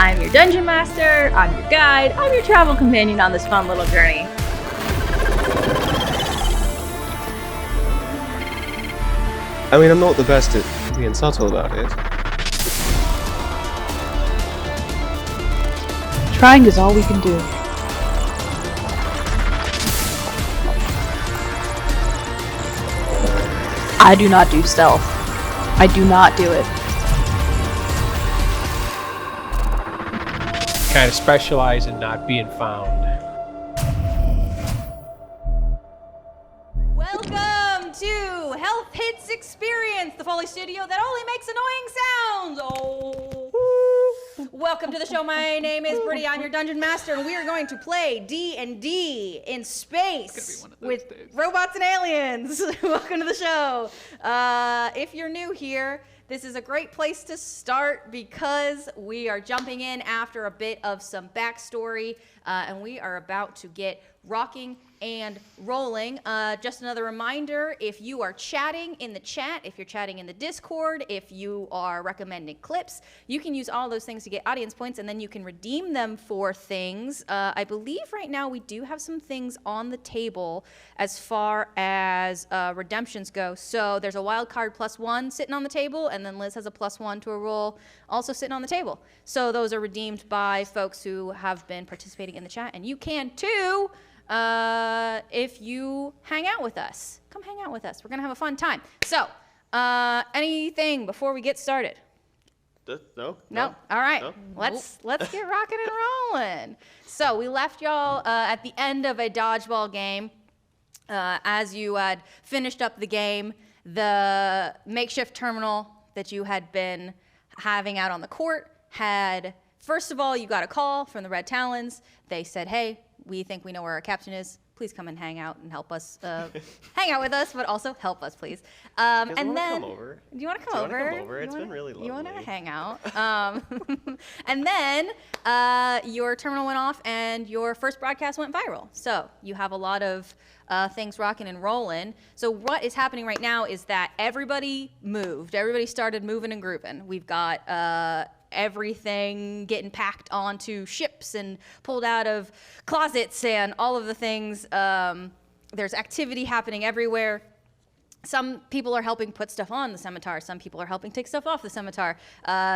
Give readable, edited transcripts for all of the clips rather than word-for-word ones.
I'm your dungeon master, I'm your guide, I'm your travel companion on this fun little journey. I mean, I'm not the best at being subtle about it. Trying is all we can do. I do not do stealth. I do not do it. Kind of specialize in not being found. Welcome to Health Hits Experience, the Foley studio that only makes annoying sounds. Oh. Welcome to the show. My name is Brittany. I'm your dungeon master, and we are going to play D&D in space with robots and aliens. Welcome to the show. If you're new here, this is a great place to start because we are jumping in after a bit of some backstory, and we are about to get rocking and rolling. Just another reminder, if you are chatting in the chat, if you're chatting in the Discord, if you are recommending clips, you can use all those things to get audience points, and then you can redeem them for things. I believe right now we do have some things on the table as far as redemptions go. So there's a wild card +1 sitting on the table, and then Liz has a +1 to a roll also sitting on the table. So those are redeemed by folks who have been participating in the chat, and you can too. If you hang out with us. Come hang out with us. We're going to have a fun time. So, anything before we get started? No. All right. No. Let's get rocking and rolling. So, we left y'all at the end of a dodgeball game. As you had finished up the game, the makeshift terminal that you had been having out on the court had, first of all, you got a call from the Red Talons. They said, hey, we think we know where our captain is. Please come and hang out and help us. Hang out with us, but also help us, please. And then, come over? Do you want to come over? It's been really lovely. You want to hang out? And then your terminal went off, and your first broadcast went viral. So you have a lot of things rocking and rolling. So what is happening right now is that everybody moved. Everybody started moving and grooving. We've got everything getting packed onto ships and pulled out of closets and all of the things. There's activity happening everywhere. Some people are helping put stuff on the scimitar. Some people are helping take stuff off the scimitar.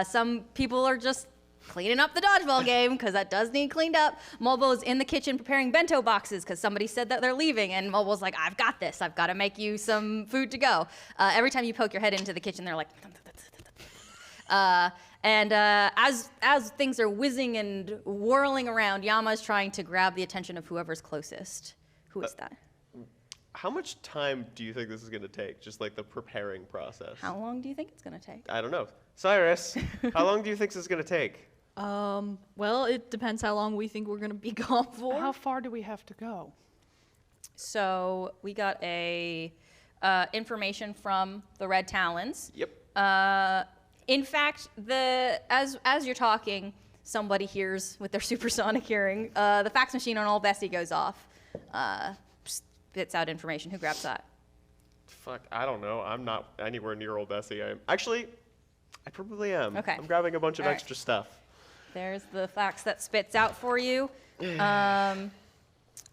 Some people are just cleaning up the dodgeball game because that does need cleaned up. Mulbo's in the kitchen preparing bento boxes because somebody said that they're leaving, and Mulbo's like, I've got this. I've got to make you some food to go. Every time you poke your head into the kitchen, they're like, and as things are whizzing and whirling around, Yama's trying to grab the attention of whoever's closest. Who is that? How much time do you think this is going to take? Just like the preparing process. How long do you think it's going to take? I don't know. Cyrus, how long do you think this is going to take? Well, it depends how long we think we're going to be gone for. How far do we have to go? So we got a information from the Red Talons. Yep. In fact, as you're talking, somebody hears with their supersonic hearing, the fax machine on Old Bessie goes off. Spits out information. Who grabs that? Fuck, I don't know. I'm not anywhere near Old Bessie. Actually, I probably am. Okay. I'm grabbing a bunch of All right. extra stuff. There's the fax that spits out for you.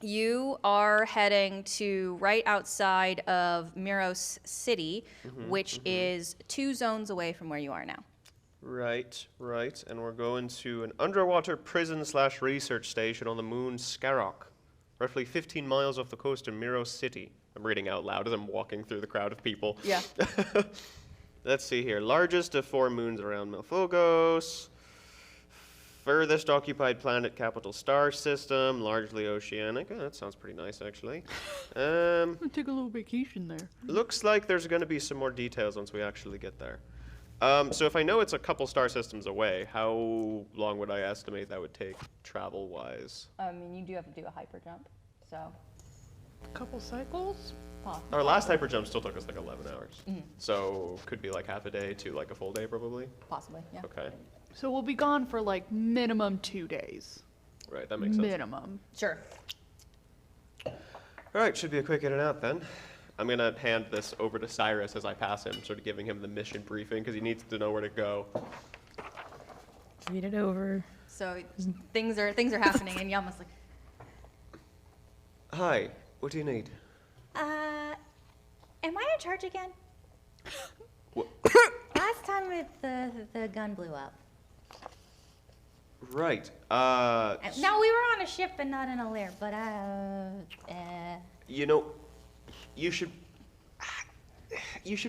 You are heading to right outside of Miros City, which is 2 zones away from where you are now. Right. And we're going to an underwater prison/research station on the moon Skarok, roughly 15 miles off the coast of Miros City. I'm reading out loud as I'm walking through the crowd of people. Yeah. Let's see here. Largest of 4 moons around Melphogos. Furthest occupied planet, capital star system, largely oceanic. Oh, that sounds pretty nice, actually. I'm gonna take a little vacation there. Looks like there's going to be some more details once we actually get there. So if I know it's a couple star systems away, how long would I estimate that would take travel-wise? I mean, you do have to do a hyper jump, so. A couple cycles? Our last hyper jump still took us like 11 hours. So could be like half a day to like a full day, probably? Possibly, yeah. Okay. So we'll be gone for like minimum 2 days. Right, that makes sense. Minimum. Sure. All right, should be a quick in and out then. I'm going to hand this over to Cyrus as I pass him, sort of giving him the mission briefing, because he needs to know where to go. Read it over. So things are happening, and Yama's like, Hi, what do you need? Am I in charge again? What? Last time the gun blew up. Right. No, we were on a ship and not in a lair, but You know, you should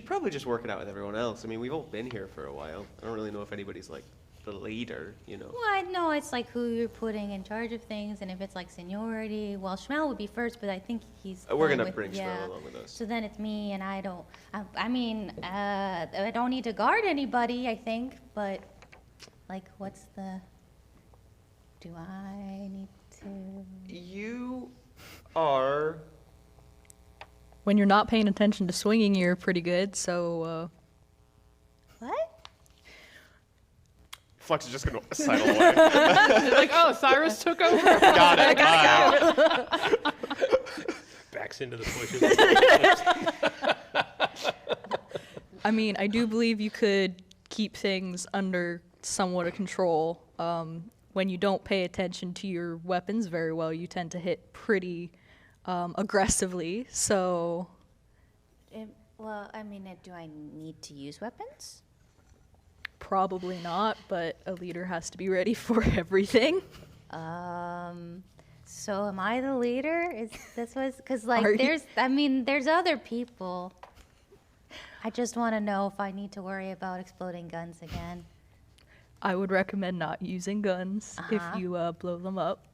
probably just work it out with everyone else. I mean, we've all been here for a while. I don't really know if anybody's like the leader, you know. Well, I know it's like who you're putting in charge of things, and if it's like seniority, well, Schmel would be first, but I think he's. We're going gonna with- bring yeah. Schmel along with us. So then it's me, and I don't. I don't need to guard anybody, I think, but like, what's the? Do I need to? You are. When you're not paying attention to swinging, you're pretty good. So What? Flux is just gonna sidle away. Like, oh, Cyrus took over. Got it. Backs into the bushes. I mean, I do believe you could keep things under somewhat of control. When you don't pay attention to your weapons very well, you tend to hit pretty aggressively. So Well, I mean, do I need to use weapons? probably not, but a leader has to be ready for everything. So am I the leader? Is this was because Are like you? there's other people. I just want to know if I need to worry about exploding guns again. I would recommend not using guns if you blow them up.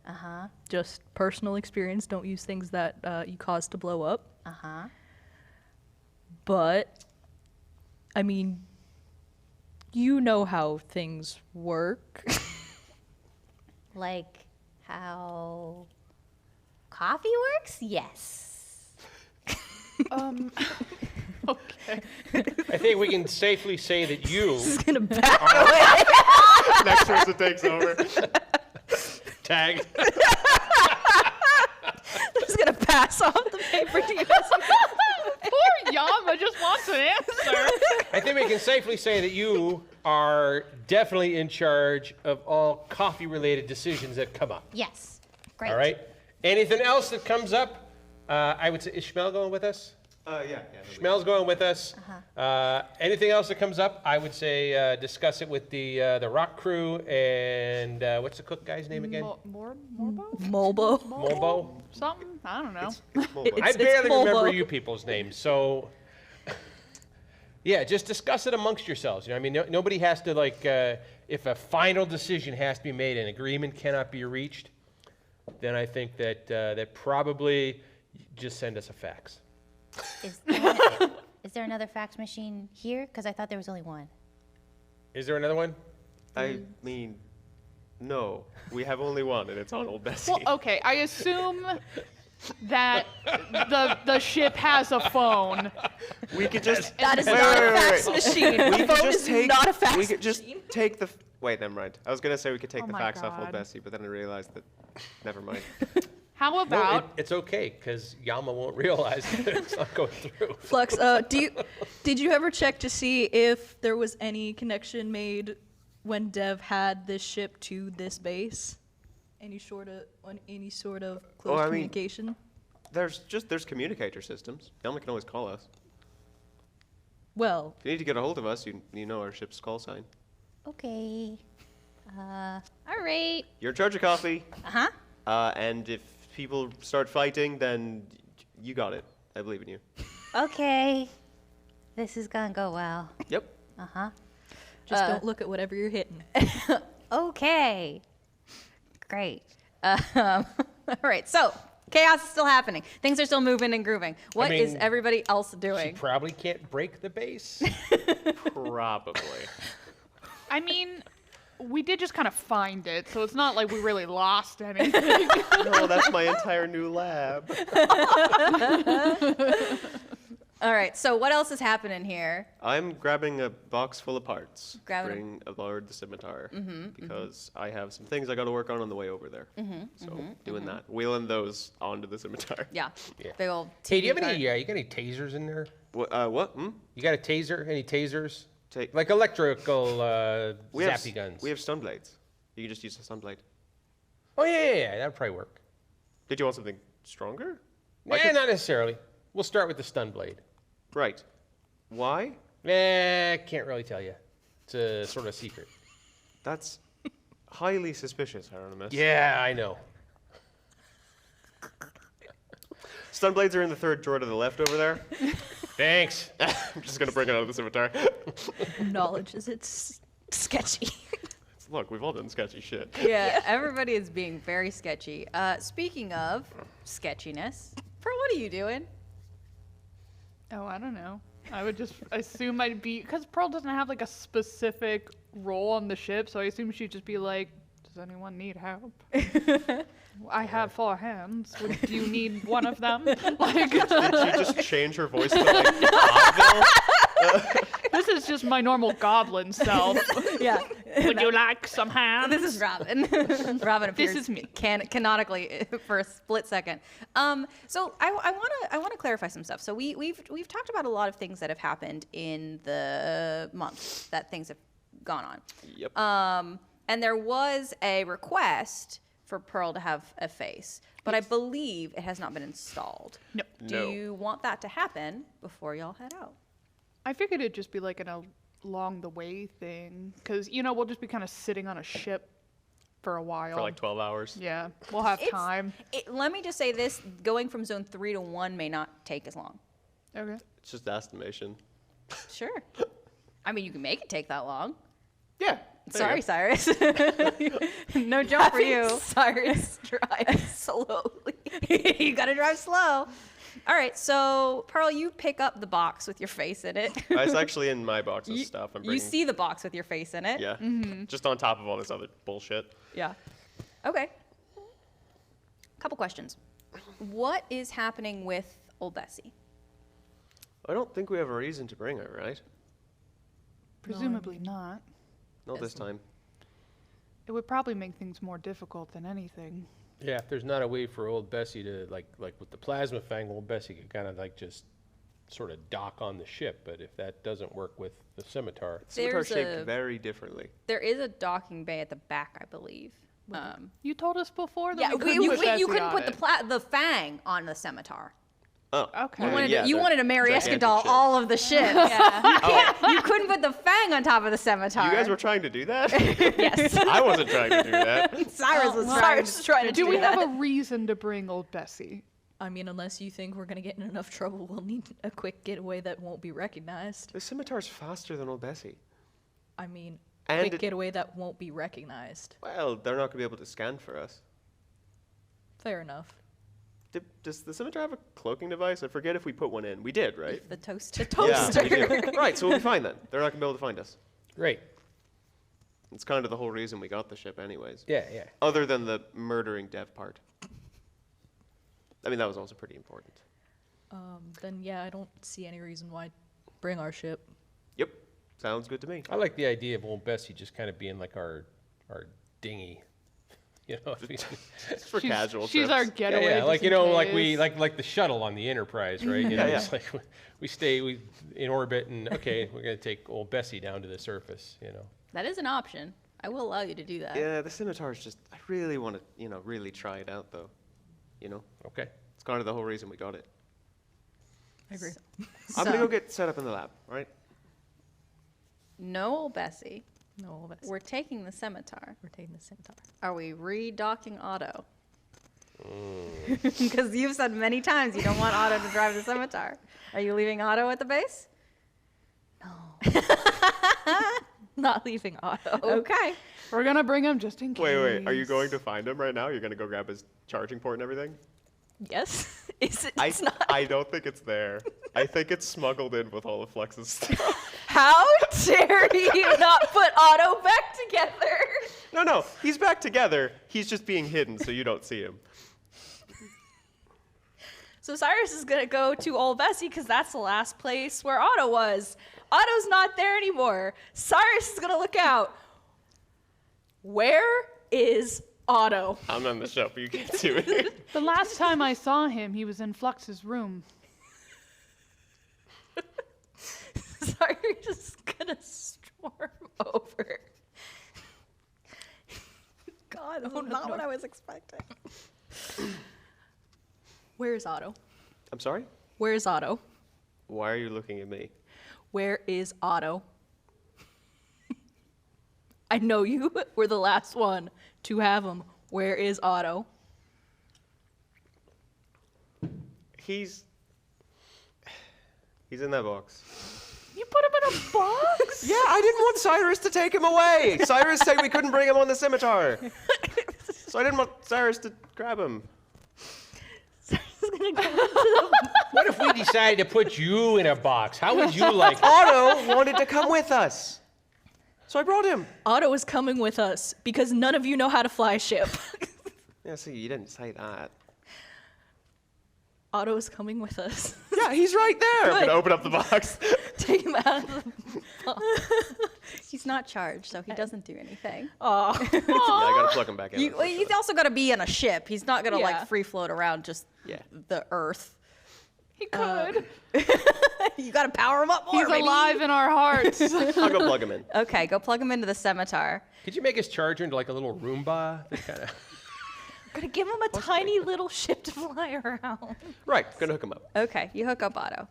Just personal experience. Don't use things that you cause to blow up. But, I mean, you know how things work. Like how coffee works? Yes. Okay. I think we can safely say that you It's gonna back Next person takes over. tagged. Just gonna pass off the paper to you. Poor Yama just wants an answer. I think we can safely say that you are definitely in charge of all coffee-related decisions that come up. Yes. Great. All right. Anything else that comes up? I would say, is Schmel going with us? Yeah. Schmel's going with us. Anything else that comes up, I would say discuss it with the rock crew and what's the cook guy's name again? Morbo? Mulbo. Molbo? Something? I don't know. It's mobile. I It's barely remember Molbo. you people's names, so yeah, just discuss it amongst yourselves. You know, I mean, nobody has to like. If a final decision has to be made, an agreement cannot be reached, then I think that that probably just send us a fax. Is there another fax machine here? Because I thought there was only one. Is there another one? I mean, no. We have only one, and it's on Old Bessie. Well, okay. I assume that the ship has a phone. We could just. That is Wait, not wait, a wait, fax wait. machine. We The could phone just is take. not a fax We could just machine. take the. Wait, never mind. I was gonna say we could take Oh the my fax off Old God. Bessie, but then I realized that. Never mind. How No, about it's okay because Yalma won't realize that it's not going through. Flux, did you ever check to see if there was any connection made when Dev had this ship to this base? Any sort of close I mean- communication? There's communicator systems. Yalma can always call us. Well, If you need to get a hold of us, you know our ship's call sign. Okay. All right. You're in charge of coffee. Uh-huh. And if people start fighting, then you got it. I believe in you. Okay. This is gonna go well. Yep. Uh-huh. just don't look at whatever you're hitting. Okay. Great. All right, so chaos is still happening. Things are still moving and grooving. What is mean, everybody else She doing? probably can't break the base. Probably. I mean, we did just kind of find it, so it's not like we really lost anything. No, that's my entire new lab. All right, so what else is happening here? I'm grabbing a box full of parts. Grabbing a- Bring aboard the scimitar. Because I have some things I got to work on the way over there. So doing that. Wheeling those onto the scimitar. Yeah, Yeah. big old Hey, do you have TV any? card. You got any tasers in there? What? Hmm? You got a taser? Any tasers? Ta- Like electrical We have zappy guns. We have stun blades. You can just use a sunblade. Oh, yeah, that'd probably work. Did you want something stronger? Not necessarily. We'll start with the stun blade. Right. Why? Can't really tell you. It's a sort of secret. That's highly suspicious, Hieronymus. Yeah, I know. Stun blades are in the third drawer to the left over there. Thanks. I'm just going to bring it out of the scimitar. Acknowledges it's sketchy. Look, we've all done sketchy shit. Yeah, everybody is being very sketchy. Speaking of sketchiness, Pearl, what are you doing? Oh, I don't know. I would just assume I'd be, because Pearl doesn't have like a specific role on the ship, so I assume she'd just be like, does anyone need help? I have 4 hands. Do you need one of them? Like, Did she just change her voice to like Oddville? this is just my normal goblin self. Yeah. Would you like some hands? This is Robin. Robin appears is me. canonically for a split second. So I want to clarify some stuff. So we've talked about a lot of things that have happened in the month that things have gone on. Yep. And there was a request for Pearl to have a face, but I believe it has not been installed. No. Do you want that to happen before y'all head out? I figured it'd just be like an along the way thing, because we'll just be kind of sitting on a ship for a while. For like 12 hours. Yeah, we'll have time. Let me just say this: going from zone 3 to 1 may not take as long. Okay. It's just estimation. Sure. I mean, you can make it take that long. Yeah. Sorry, Cyrus. No jump for you. Cyrus drive slowly. You gotta drive slow. All right, so Pearl, you pick up the box with your face in it. It's actually in my box of stuff. I'm bringing. You see the box with your face in it. Yeah. Just on top of all this other bullshit. Yeah. Okay. Couple questions. What is happening with old Bessie? I don't think we have a reason to bring her, right? Presumably not. Not this time. It would probably make things more difficult than anything. Yeah, if there's not a way for old Bessie to, like with the plasma fang, old Bessie could kind of like just sort of dock on the ship. But if that doesn't work with the scimitar. Scimitar There's shaped a- very differently. There is a docking bay at the back, I believe. You told us before that Yeah, we couldn't put Bessie you couldn't on put it. the fang on the scimitar. Oh. Okay. You I mean, wanted yeah, to, you they're wanted to Mary gigantic Escadal ships. all of the ships. You couldn't put the fang on top of the scimitar. You guys were trying to do that? Yes. I wasn't trying to do that. Cyrus was trying to Do do we that. have a reason to bring old Bessie? I mean, unless you think we're gonna get in enough trouble, we'll need a quick getaway that won't be recognized. The scimitar's faster than old Bessie. I mean, And quick it- getaway that won't be recognized. Well, they're not going to be able to scan for us. Fair enough. Does the scimitar have a cloaking device? I forget if we put one in. We did, right? The toaster. Yeah, we do. Right, so we'll be fine then. They're not going to be able to find us. Great. It's kind of the whole reason we got the ship anyways. Yeah. Other than the murdering dev part. I mean, that was also pretty important. Then yeah, I don't see any reason why bring our ship. Yep. Sounds good to me. I like the idea of old Bessie just kind of being like our dinghy. For casual She's trips. our getaway. Yeah, just like in like we case. like the shuttle on the Enterprise, right? You know, Yeah, it's like we stay in orbit, and okay, we're gonna take old Bessie down to the surface. That is an option. I will allow you to do that. Yeah, the scimitar's just, I really want to, really try it out though. Okay. It's kind of the whole reason we got it. I agree. I'm going to go get set up in the lab, right? No, Bessie. No, that's We're taking the scimitar. we're taking the scimitar. Are we redocking Otto? Because you've said many times you don't want Otto to drive the scimitar. Are you leaving Otto at the base? Not leaving Otto. Okay. We're gonna bring him just in case. Wait. Are you going to find him right now? You're going to go grab his charging port and everything? Yes. Is it? It's not. I don't think it's there. I think it's smuggled in with all of Flex's stuff. How dare you not put Otto back together? No. He's back together. He's just being hidden so you don't see him. So Cyrus is gonna go to Old Bessie because that's the last place where Otto was. Otto's not there anymore. Cyrus is gonna look out. Where is Otto? I'm on the ship. You can't see me. The last time I saw him, he was in Flux's room. Cyrus is gonna storm over. not what I was expecting. Where is Otto? I'm sorry? Where is Otto? Why are you looking at me? Where is Otto? I know you were the last one to have him. Where is Otto? He's in that box. You put him in a box? Yeah, I didn't want Cyrus to take him away. Cyrus said we couldn't bring him on the scimitar. So I didn't want Cyrus to grab him. What if we decided to put you in a box? How would you like? Otto wanted to come with us. So I brought him. Otto is coming with us because none of you know how to fly a ship. Yeah, see, you didn't say that. Otto is coming with us. Yeah, he's right there. I'm Good. gonna open up the box. Take him out of the He's not charged, so he doesn't do anything. Aw. Yeah, I gotta plug him back in. Well, he's also got to be in a ship. He's not gonna Yeah. like free float around just Yeah. the Earth. He could. You got to power him up more. He's baby. alive in our hearts. I'll go plug him in. Okay, go plug him into the scimitar. Could you make his charger into like a little Roomba? That kind of. Gonna give him a tiny little ship to fly around. Right, gonna hook him up. Okay, you hook up Otto.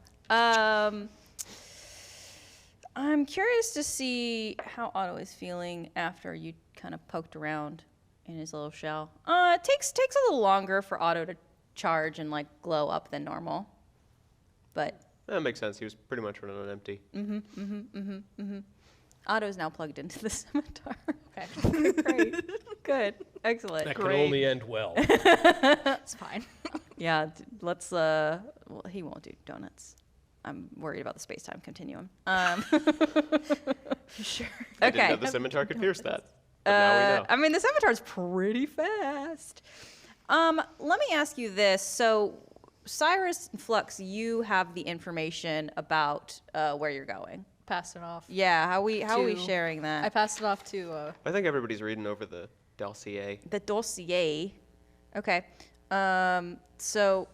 I'm curious to see how Otto is feeling after you kind of poked around in his little shell. It takes a little longer for Otto to charge and like glow up than normal, but That makes sense. He was pretty much running on empty. Otto's now plugged into the scimitar. Okay. Great. Good, excellent. That can only end well. It's fine. Yeah, let's. Well, he won't do donuts. I'm worried about the space-time continuum. Sure. I didn't know Okay. the scimitar could pierce that. But now we know. I mean, the scimitar's pretty fast. Let me ask you this. So, Cyrus and Flux, you have the information about where you're going. Passed it off. Yeah, how are we To- sharing I that? passed it off to I think everybody's reading over the dossier. The dossier. Okay. So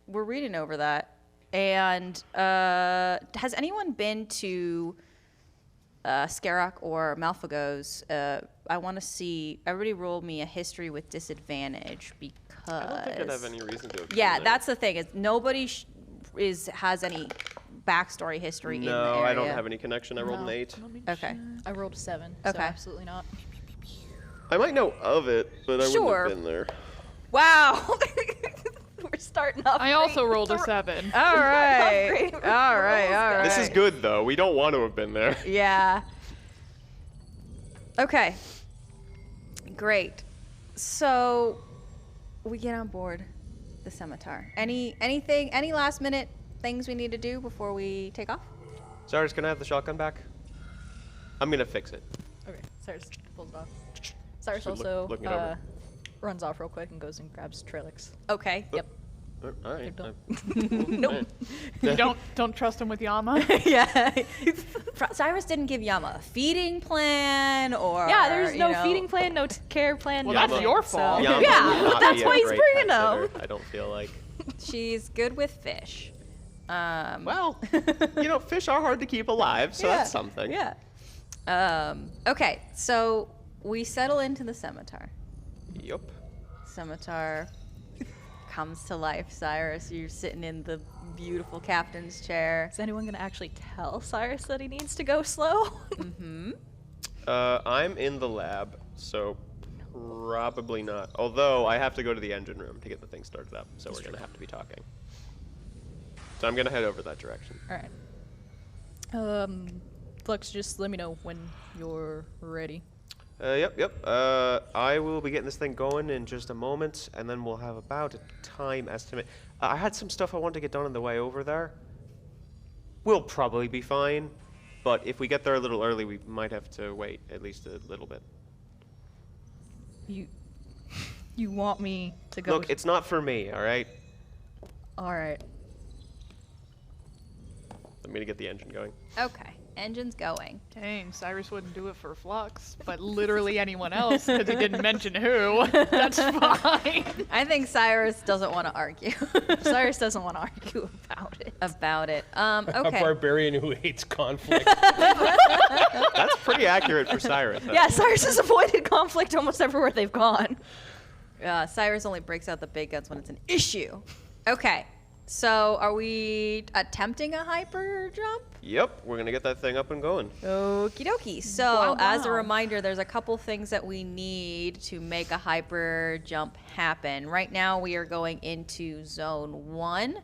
we're reading over that, and has anyone been to Skerok or Malphagos? I want to see. Everybody roll me a history with disadvantage because. I don't think I'd have any reason to. have Yeah, been there. that's the thing. Is nobody has any backstory history in the No, area. I don't have any connection. I rolled an 8. Okay. I rolled a 7. Okay. So absolutely not. I might know of it, but I Sure. wouldn't have been there. Wow. We're starting off. I also rolled a 7. All right. Great. All right. All right. This is good though. We don't want to have been there. Yeah. Okay. Great. So we get on board the scimitar. Any last minute things we need to do before we take off? Cyrus, can I have the shotgun back? I'm gonna fix it. Okay. Cyrus pulls it off. Cyrus So look- also looking it over. runs off real quick and goes and grabs Trellix. Okay. Yep. All right. Nope. Don't trust him with Yama. Yeah. Cyrus didn't give Yama a feeding plan or Yeah, there's no you know- feeding plan, no care plan. Well, nothing. that's your So- fault. Yama Yeah, would not that's be why a he's great bringing pet them. sitter, I don't feel like. She's good with fish. Well, fish are hard to keep alive, so that's something. Yeah. Okay, so we settle into the scimitar. Yup. Scimitar comes to life. Cyrus, you're sitting in the beautiful captain's chair. Is anyone gonna actually tell Cyrus that he needs to go slow? I'm in the lab, so probably not. Although I have to go to the engine room to get the thing started up, so we're gonna have to be talking. So I'm gonna head over that direction. All right. Flux, just let me know when you're ready. Yep. I will be getting this thing going in just a moment, and then we'll have about a time estimate. I had some stuff I wanted to get done on the way over there. We'll probably be fine, but if we get there a little early, we might have to wait at least a little bit. You want me to go? Look, it's not for me, all right? All right. I'm gonna get the engine going. Okay, engine's going. Dang, Cyrus wouldn't do it for Flux, but literally anyone else because he didn't mention who. That's fine. I think Cyrus doesn't want to argue Cyrus doesn't want to argue about it. about it. A Okay. barbarian who hates conflict. That's pretty pretty accurate for Cyrus. Yeah, Cyrus has avoided conflict almost everywhere they've gone. Cyrus only breaks out the big guns when it's an issue. Okay, so are we attempting a hyper jump? Yep, we're gonna get that thing up and going. Okie dokie. So, Wow, as a wow. reminder, there's a couple things that we need to make a hyper jump happen. Right now, we are going into zone 1.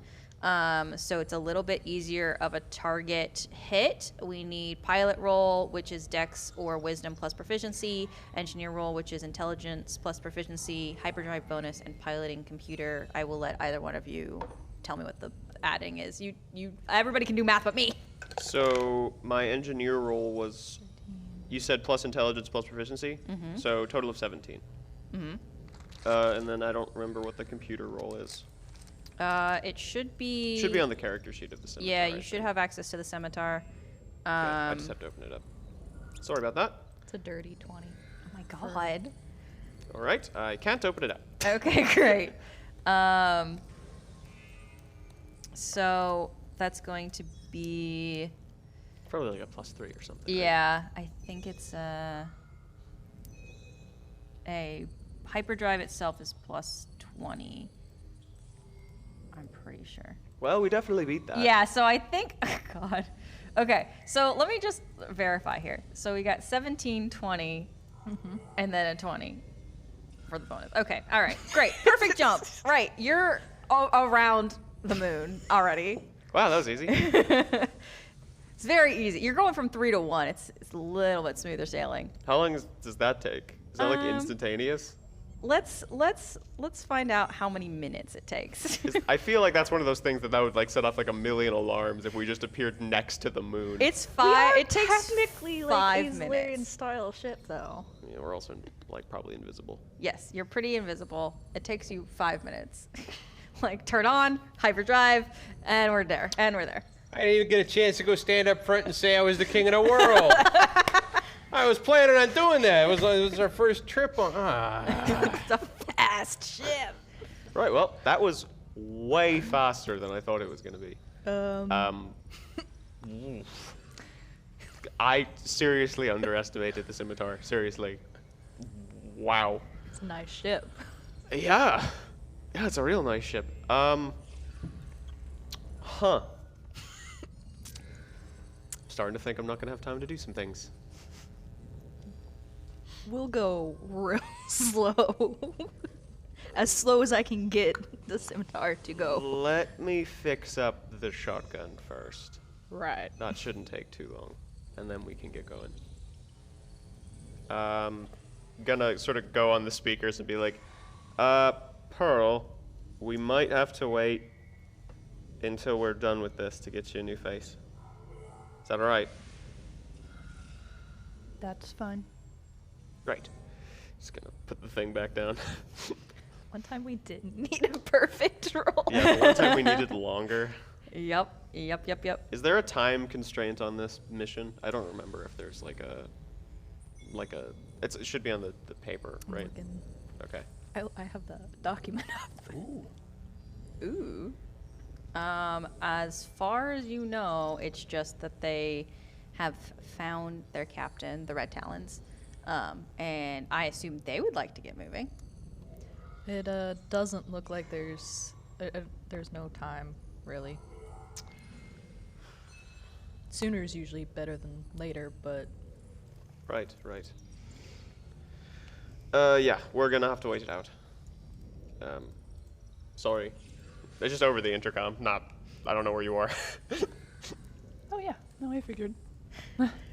So it's a little bit easier of a target hit. We need pilot roll, which is dex or wisdom plus proficiency, engineer roll, which is intelligence plus proficiency, hyperdrive bonus, and piloting computer. I will let either one of you tell me what the adding is. Everybody can do math but me. So my engineer roll was, you said plus intelligence plus proficiency, so total of 17. And then I don't remember what the computer roll is. It should be. Should be on the character sheet of the scimitar. Yeah, I you should think. have access to the scimitar. Yeah, I just have to open it up. Sorry about that. It's a dirty 20. Oh my god. All right, I can't open it up. Okay, great. So that's going to be. Probably like a +3 or something. right? Yeah, I think it's a hyperdrive itself is +20. I'm pretty sure. Well, we definitely beat that. Yeah, so I think, oh God. Okay, so let me just verify here. So we got 17, 20, and then a 20 for the bonus. Okay, all right, great. Perfect jump. Right, you're around the moon already. Wow, that was easy. It's very easy. You're going from 3 to 1. It's a little bit smoother sailing. How long does that take? Is that like instantaneous? Let's find out how many minutes it takes. 'Cause I feel like that's one of those things that would like set off like a million alarms if we just appeared next to the moon. It's 5. It takes technically 5 like minutes. style ship though. Yeah, we're also like probably invisible. Yes, you're pretty invisible. It takes you 5 minutes. Like turn on, hyperdrive, and we're there. And we're there. I didn't even get a chance to go stand up front and say I was the king of the world. I was planning on doing that. It was our first trip on. It's a fast ship. Right. Well, that was way faster than I thought it was going to be. I seriously underestimated the scimitar. Seriously. Wow. It's a nice ship. Yeah. Yeah, it's a real nice ship. Starting to think I'm not going to have time to do some things. We'll go real slow. As slow as I can get the scimitar to go. Let me fix up the shotgun first. Right. That shouldn't take too long. And then we can get going. Gonna sort of go on the speakers and be like, Pearl, we might have to wait until we're done with this to get you a new face. Is that alright? That's fine. Right. Just gonna put the thing back down. One time we didn't need a perfect roll. Yeah, the one time we needed longer. Yep. Is there a time constraint on this mission? I don't remember if there's like a it should be on the paper, I'm right? looking. Okay. I have the document up. Ooh. As far as you know, it's just that they have found their captain, the Red Talons, and I assume they would like to get moving. It doesn't look like there's no time really. Sooner is usually better than later, but Right. Yeah, we're gonna have to wait it out. Sorry. It's just over the intercom, I don't know where you are. Oh yeah. No, I figured.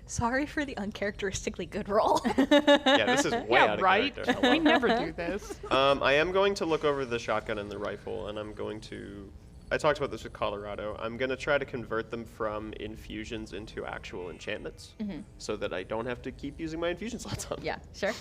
sorry for the uncharacteristically good roll. Yeah, this is way Yeah, out of right. character. We never do this. I am going to look over the shotgun and the rifle, and I'm going to... I talked about this with Colorado. I'm going to try to convert them from infusions into actual enchantments, so that I don't have to keep using my infusion slots on them. Yeah, sure.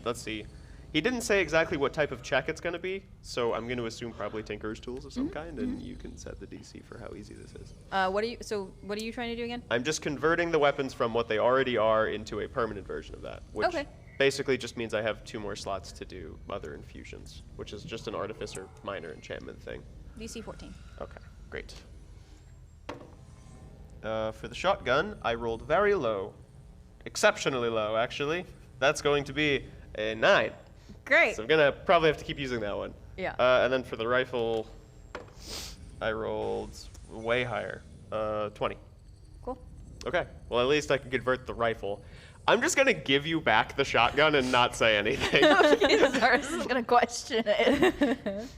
Let's see. He didn't say exactly what type of check it's going to be, so I'm going to assume probably Tinker's Tools of some kind, and you can set the DC for how easy this is. What are you trying to do again? I'm just converting the weapons from what they already are into a permanent version of that, which Okay. basically just means I have 2 more slots to do other infusions, which is just an artificer minor enchantment thing. DC 14. Okay, great. For the shotgun, I rolled very low. exceptionally low, actually. That's going to be a 9. Great. So I'm gonna probably have to keep using that one. Yeah. And then for the rifle, I rolled way higher, 20. Cool. Okay. Well, at least I can convert the rifle. I'm just gonna give you back the shotgun and not say anything. Zaris is gonna question it.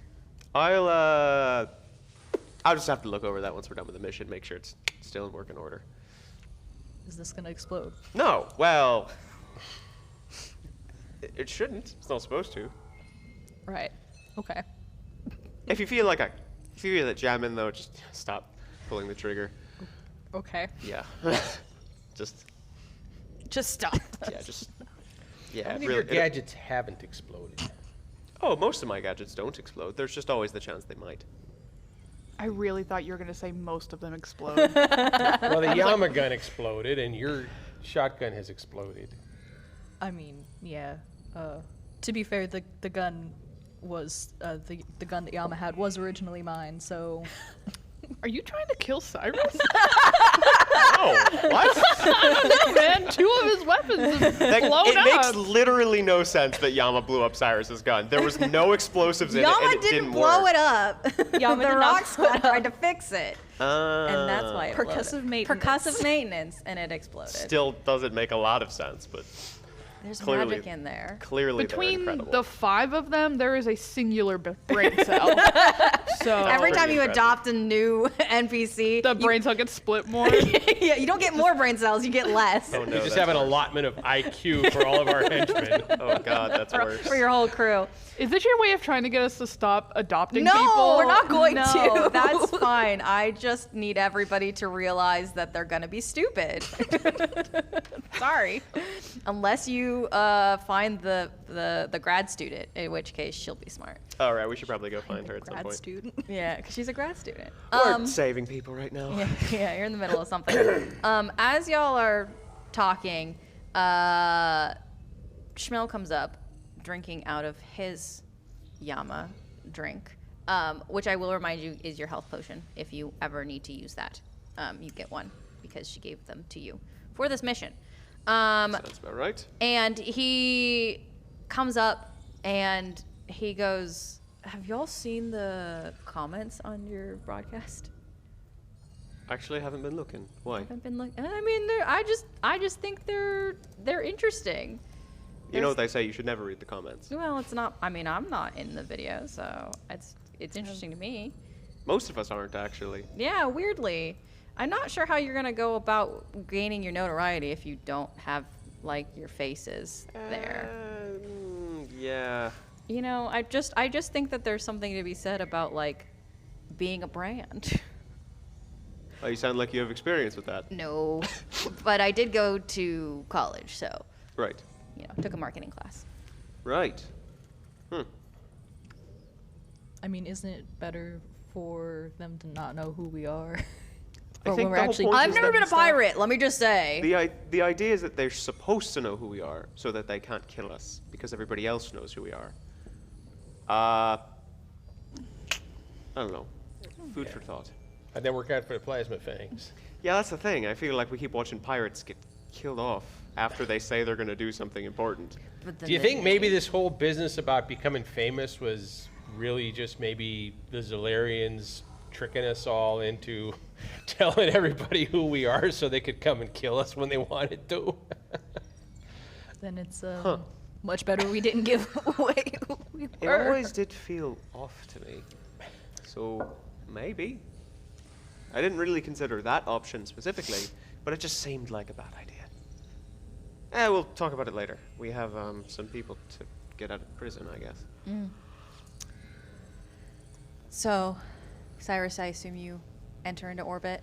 I'll just have to look over that once we're done with the mission, make sure it's still in working order. Is this gonna explode? No, well, it shouldn't. It's not supposed to. Right. Okay. If you feel it jamming though, just stop pulling the trigger. Okay. Yeah. just Just stop. Yeah, How many really, of your gadgets haven't exploded? Oh, most of my gadgets don't explode. There's just always the chance they might. I really thought you were gonna say most of them explode. Well, the Yama gun exploded, and your shotgun has exploded. I mean, yeah. To be fair, the gun was the gun that Yama had was originally mine, so. Are you trying to kill Cyrus? Oh, what? Man, 2 of his weapons have blown It up. makes literally no sense that Yama blew up Cyrus's gun. There was no explosives in it, Yama and it didn't didn't blow work. it up. Yama the did not rock blow it squad up. tried to fix it. And that's why it Percussive exploded. maintenance. Percussive maintenance, and it exploded. Still doesn't make a lot of sense, but There's clearly- magic in there. clearly Between they're incredible. the 5 of them, there is a singular brain cell. So Every time pretty you impressive. adopt a new NPC, the brain cell gets split more. yeah, you don't get more brain cells, you get less. Oh no, We just that's have an worse. allotment of IQ for all of our henchmen. Oh god, that's worse. For your whole crew. Is this your way of trying to get us to stop adopting No, people? we're not going No, to. That's fine. I just need everybody to realize that they're gonna be stupid. Sorry. Unless you find the grad student, in which case she'll be smart. All right, we should probably go find her at some Grad point. student. Yeah, because she's a grad student. We're saving people right now. Yeah, you're in the middle of something. As y'all are talking, Schmel comes up, drinking out of his Yama drink, which I will remind you is your health potion. If you ever need to use that, you get one because she gave them to you for this mission. Sounds about right. And he comes up and he goes, "Have y'all seen the comments on your broadcast?" Actually, I haven't been looking. Why? Haven't been looking. I mean, I just think they're interesting. You know what they say, you should never read the comments. Well, it's not. I mean, I'm not in the video, so it's interesting to me. Most of us aren't, actually. Yeah, weirdly, I'm not sure how you're gonna go about gaining your notoriety if you don't have like your faces there. Yeah. You know, I just think that there's something to be said about like being a brand. Oh, you sound like you have experience with that. No, but I did go to college, so Right. you know, took a marketing class. Right. I mean, isn't it better for them to not know who we are? I Or think when we're the whole actually point I've is never that been a pirate. Let me just say. the idea is that they're supposed to know who we are so that they can't kill us because everybody else knows who we are. I don't know. Food for thought. How'd that work out for the plasma fangs? Yeah, that's the thing. I feel like we keep watching pirates get killed off after they say they're going to do something important. But Do you think maybe this whole business about becoming famous was really just maybe the Zolarians tricking us all into telling everybody who we are so they could come and kill us when they wanted to? Then it's much better we didn't give away who we It were. always did feel off to me. So, maybe. I didn't really consider that option specifically, but it just seemed like a bad idea. We'll talk about it later. We have some people to get out of prison, I guess. So, Cyrus, I assume you enter into orbit?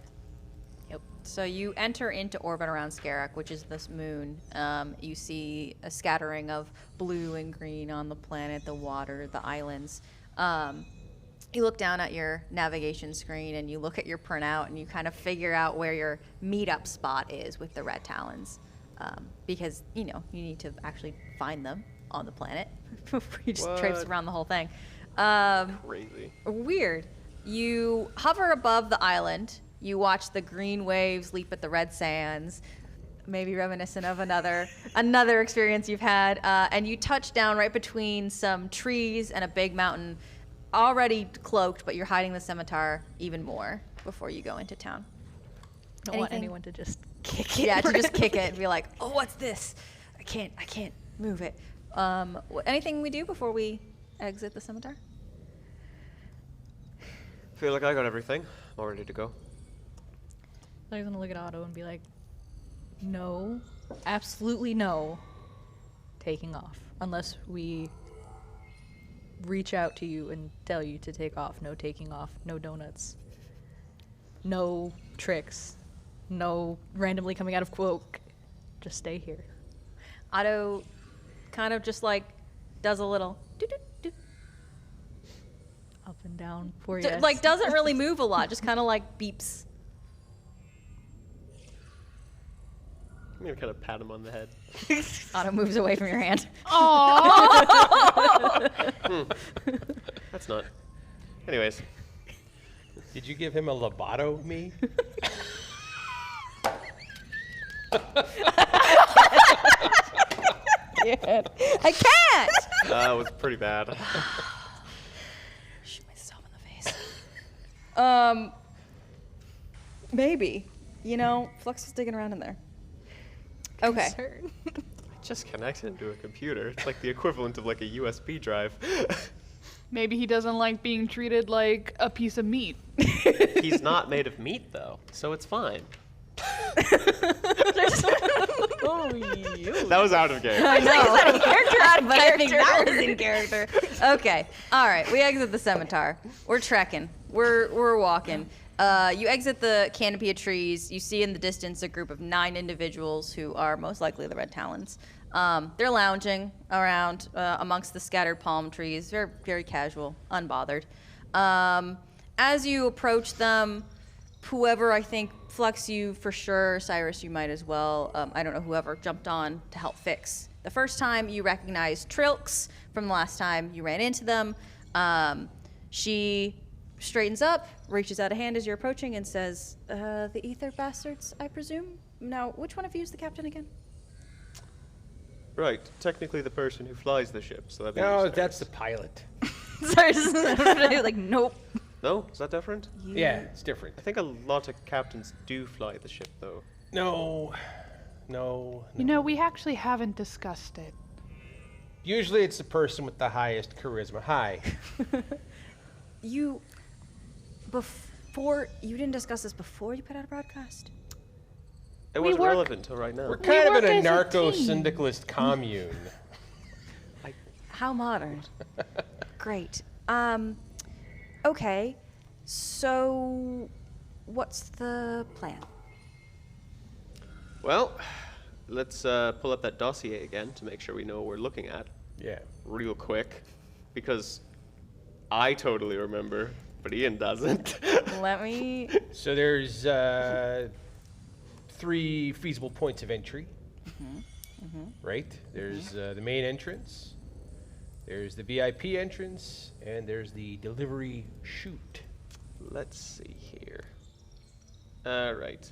Yep. So you enter into orbit around Scarrock, which is this moon. You see a scattering of blue and green on the planet, the water, the islands. You look down at your navigation screen and you look at your printout and you kind of figure out where your meetup spot is with the Red Talons. Because, you know, you need to actually find them on the planet before you just traipse What? around the whole thing. Crazy. Weird. You hover above the island. You watch the green waves leap at the red sands. maybe reminiscent of another experience you've had, and you touch down right between some trees and a big mountain, already cloaked, but you're hiding the scimitar even more before you go into town. I don't want Anything? anyone to just kick it. Yeah, to just kick it and be like, oh, what's this? I can't move it. Anything we do before we exit the scimitar? Feel like I got everything. I'm all ready to go. I was gonna look at Otto and be like, no, absolutely no, taking off. Unless we reach out to you and tell you to take off. No taking off, no donuts, no tricks, no randomly coming out of cloak. Just stay here. Otto kind of just like does a little doo-doo-doo. Up and down for you. Like doesn't really move a lot, just kind of like beeps. I'm gonna kind of pat him on the head. Otto moves away from your hand. That's not. Anyways, Did you give him a lobotomy? I can't! that was pretty bad. Shoot myself in the face. Maybe. You know, Flux was digging around in there. Okay. I just connected him to a computer. It's like the equivalent of like a USB drive. Maybe he doesn't like being treated like a piece of meat. He's not made of meat though, so it's fine. That was out of game. I know. Character, but I think that was in character. Okay. All right. We exit the scimitar. We're trekking. We're walking. You exit the canopy of trees. You see in the distance a group of 9 individuals who are most likely the Red Talons. They're lounging around amongst the scattered palm trees. Very, very casual, unbothered. As you approach them, whoever I think Flux, you for sure, Cyrus, you might as well. I don't know whoever jumped on to help fix. The first time you recognize Trilks from the last time you ran into them. She straightens up, reaches out a hand as you're approaching, and says, "The Aether Bastards, I presume. Now, which one of you is the captain again?" Right, technically the person who flies the ship, so that'd be No, Cyrus. that's the pilot. Cyrus like, nope. No? Is that different? Yeah, it's different. I think a lot of captains do fly the ship, though. No. You know, we actually haven't discussed it. Usually it's the person with the highest charisma. Hi. You didn't discuss this before you put out a broadcast? It We wasn't work- relevant until right now. We're kind of work in a as a narco-syndicalist commune. How modern. Great. Okay. So, what's the plan? Well, let's pull up that dossier again to make sure we know what we're looking at Yeah. real quick, because I totally remember, but Ian doesn't. Let me. So there's 3 feasible points of entry. Right? There's the main entrance, there's the VIP entrance, and there's the delivery chute. Let's see here. Right.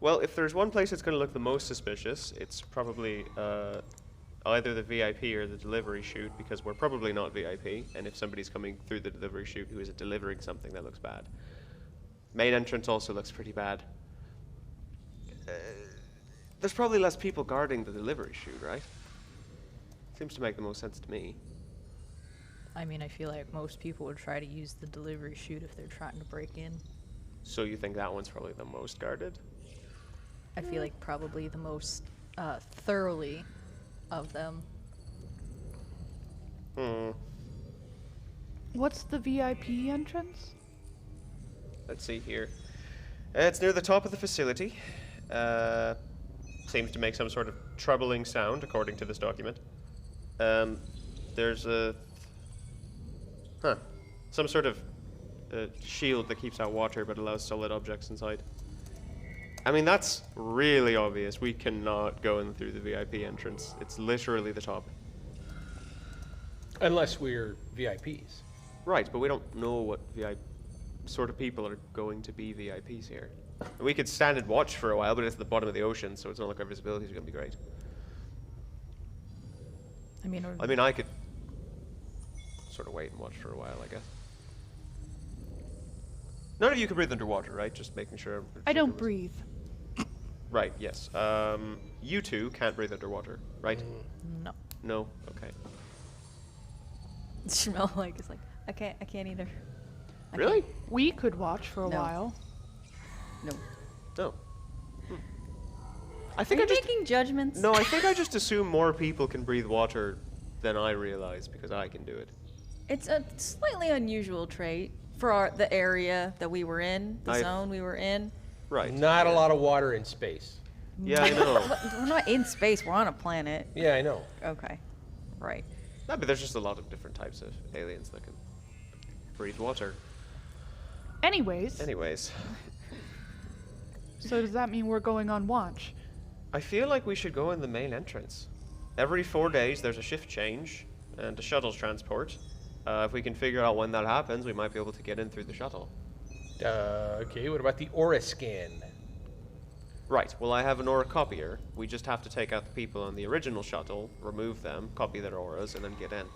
Well, if there's one place that's going to look the most suspicious, it's probably either the VIP or the delivery chute, because we're probably not VIP, and if somebody's coming through the delivery chute who is delivering something, that looks bad. Main entrance also looks pretty bad. There's probably less people guarding the delivery chute, right? Seems to make the most sense to me. I mean, I feel like most people would try to use the delivery chute if they're trying to break in. So you think that one's probably the most guarded? I feel like probably the most thoroughly of them. What's the VIP entrance? Let's see here. It's near the top of the facility. Seems to make some sort of troubling sound, according to this document. There's some sort of shield that keeps out water but allows solid objects inside. I mean, that's really obvious. We cannot go in through the VIP entrance. It's literally the top. Unless we're VIPs. Right, but we don't know what VIP... sort of people are going to be VIPs here? We could stand and watch for a while, but it's at the bottom of the ocean, so it's not like our visibility is going to be great. I mean, I could sort of wait and watch for a while, I guess. None of you can breathe underwater, right? Just making sure. I don't breathe. Right, yes. You two can't breathe underwater, right? no. No? Okay. Schmel like is like, I can't either. Really? We could watch for a No. while. No. No. I Are think you I just... making judgments? No, I think I just assume more people can breathe water than I realize because I can do it. It's a slightly unusual trait for the area that we were in, the zone we were in. Right. Not a lot of water in space. Yeah, I know. But we're not in space. We're on a planet. Yeah, I know. Okay. Right. No, but there's just a lot of different types of aliens that can breathe water. Anyways, so does that mean we're going on watch? I feel like we should go in the main entrance. Every 4 days there's a shift change and a shuttle transport. If we can figure out when that happens, we might be able to get in through the shuttle. Okay, what about the aura scan? Right, well I have an aura copier. We just have to take out the people on the original shuttle, remove them, copy their auras, and then get in.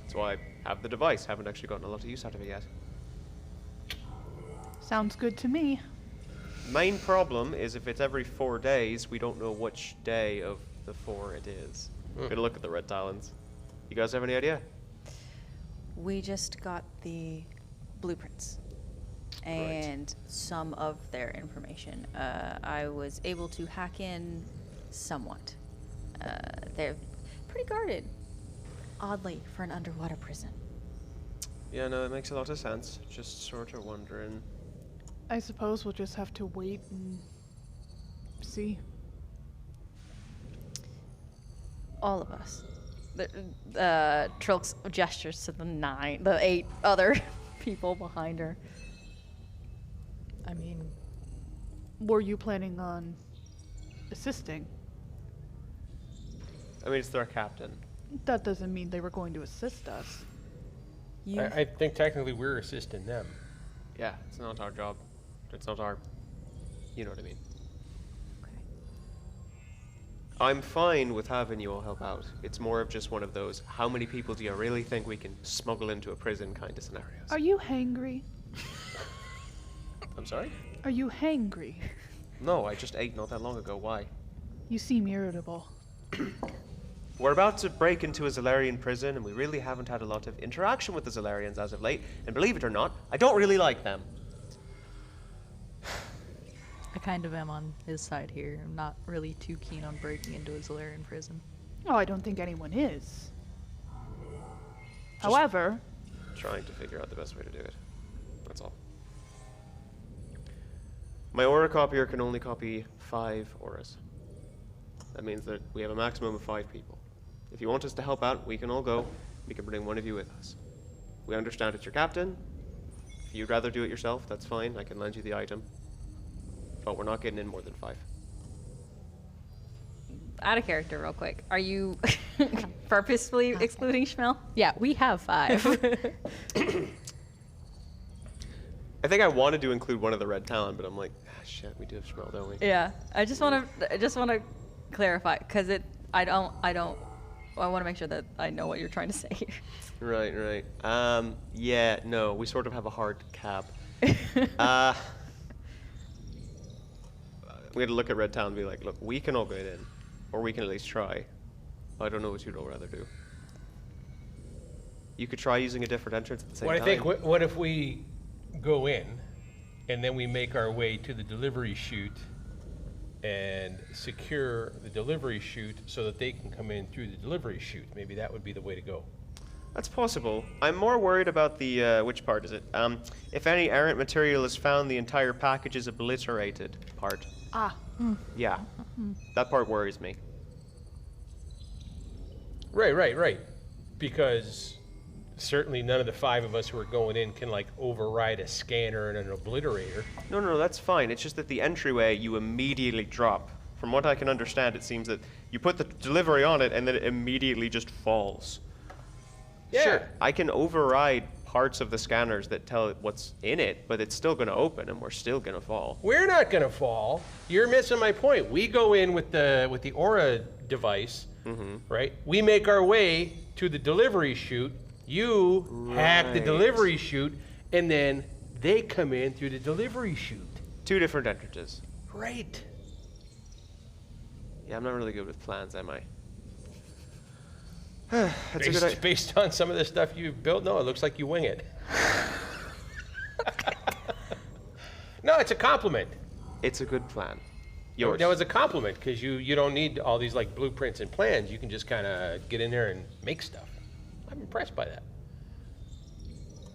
So I have the device, haven't actually gotten a lot of use out of it yet. Sounds good to me. Main problem is if it's every 4 days, we don't know which day of the 4 it is. We're gonna look at the Red Talons. You guys have any idea? We just got the blueprints and some of their information. I was able to hack in somewhat. They're pretty guarded, oddly, for an underwater prison. Yeah, no, it makes a lot of sense. Just sort of wondering. I suppose we'll just have to wait and see. All of us. Trilk's gestures to the 8 other people behind her. I mean, Were you planning on assisting? I mean, it's their captain. That doesn't mean they were going to assist us. You I think technically we're assisting them. Yeah, it's not our job. It's not our... You know what I mean. okay. I'm fine with having you all help out. It's more of just one of those, how many people do you really think we can smuggle into a prison kind of scenarios? Are you hangry? I'm sorry? Are you hangry? No, I just ate not that long ago. Why? You seem irritable. We're about to break into a Zalarian prison, and we really haven't had a lot of interaction with the Zalarians as of late. And believe it or not, I don't really like them. I kind of am on his side here. I'm not really too keen on breaking into a Zalarian prison. Oh, I don't think anyone is. However, Trying to figure out the best way to do it. That's all. My aura copier can only copy 5 auras. That means that we have a maximum of 5 people. If you want us to help out, we can all go. We can bring one of you with us. We understand it's your captain. If you'd rather do it yourself, that's fine. I can lend you the item. But we're not getting in more than 5. Out of character, real quick. Are you purposefully excluding Schmel? Yeah, we have 5. I think I wanted to include one of the Red Talon, but I'm like, shit, we do have Schmel, don't we? Yeah, I just want to clarify because I want to make sure that I know what you're trying to say here. Right. Yeah, no, we sort of have a hard cap. We had to look at Red Talon and be like, look, we can all get in, or we can at least try. I don't know what you'd all rather do. You could try using a different entrance at the same What time. I think, what if we go in, and then we make our way to the delivery chute and secure the delivery chute so that they can come in through the delivery chute? Maybe that would be the way to go. That's possible. I'm more worried about the, which part is it? If any errant material is found, the entire package is obliterated part. ah, Yeah, that part worries me. Right. Because certainly none of the 5 of us who are going in can like override a scanner and an obliterator. No, that's fine. It's just that the entryway you immediately drop. From what I can understand, it seems that you put the delivery on it and then it immediately just falls. Yeah. Sure, I can override parts of the scanners that tell it what's in it, but it's still going to open and we're still going to fall. We're not going to fall. You're missing my point. We go in with the aura device, right? We make our way to the delivery chute. You hack the delivery chute, and then they come in through the delivery chute. 2 different entrances. Right. Yeah, I'm not really good with plans, am I? That's a good idea. Based on some of the stuff you've built, no, it looks like you wing it. No, it's a compliment. It's a good plan. Yours. That was a compliment, because you don't need all these like blueprints and plans. You can just kind of get in there and make stuff. I'm impressed by that.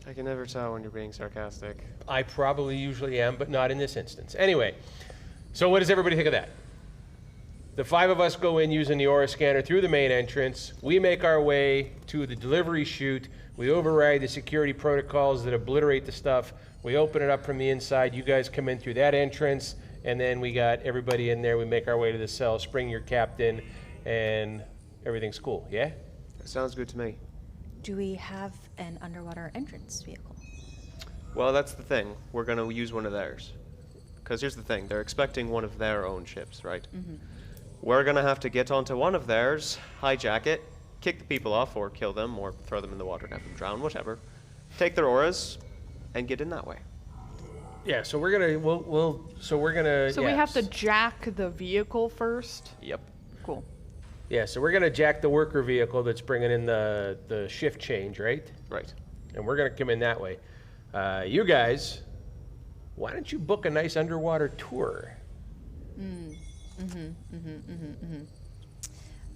I can never tell when you're being sarcastic. I probably usually am, but not in this instance. Anyway, so what does everybody think of that? The 5 of us go in using the aura scanner through the main entrance. We make our way to the delivery chute. We override the security protocols that obliterate the stuff. We open it up from the inside. You guys come in through that entrance, and then we got everybody in there. We make our way to the cell, spring your captain, and everything's cool, yeah? That sounds good to me. Do we have an underwater entrance vehicle? Well, that's the thing. We're going to use one of theirs. Because here's the thing. They're expecting one of their own ships, right? We're going to have to get onto one of theirs, hijack it, kick the people off, or kill them, or throw them in the water and have them drown, whatever. Take their auras, and get in that way. Yeah, so we're gonna So we have to jack the vehicle first? Yep. Cool. Yeah, so we're gonna jack the worker vehicle that's bringing in the shift change, right? Right. And we're gonna come in that way. You guys, why don't you book a nice underwater tour?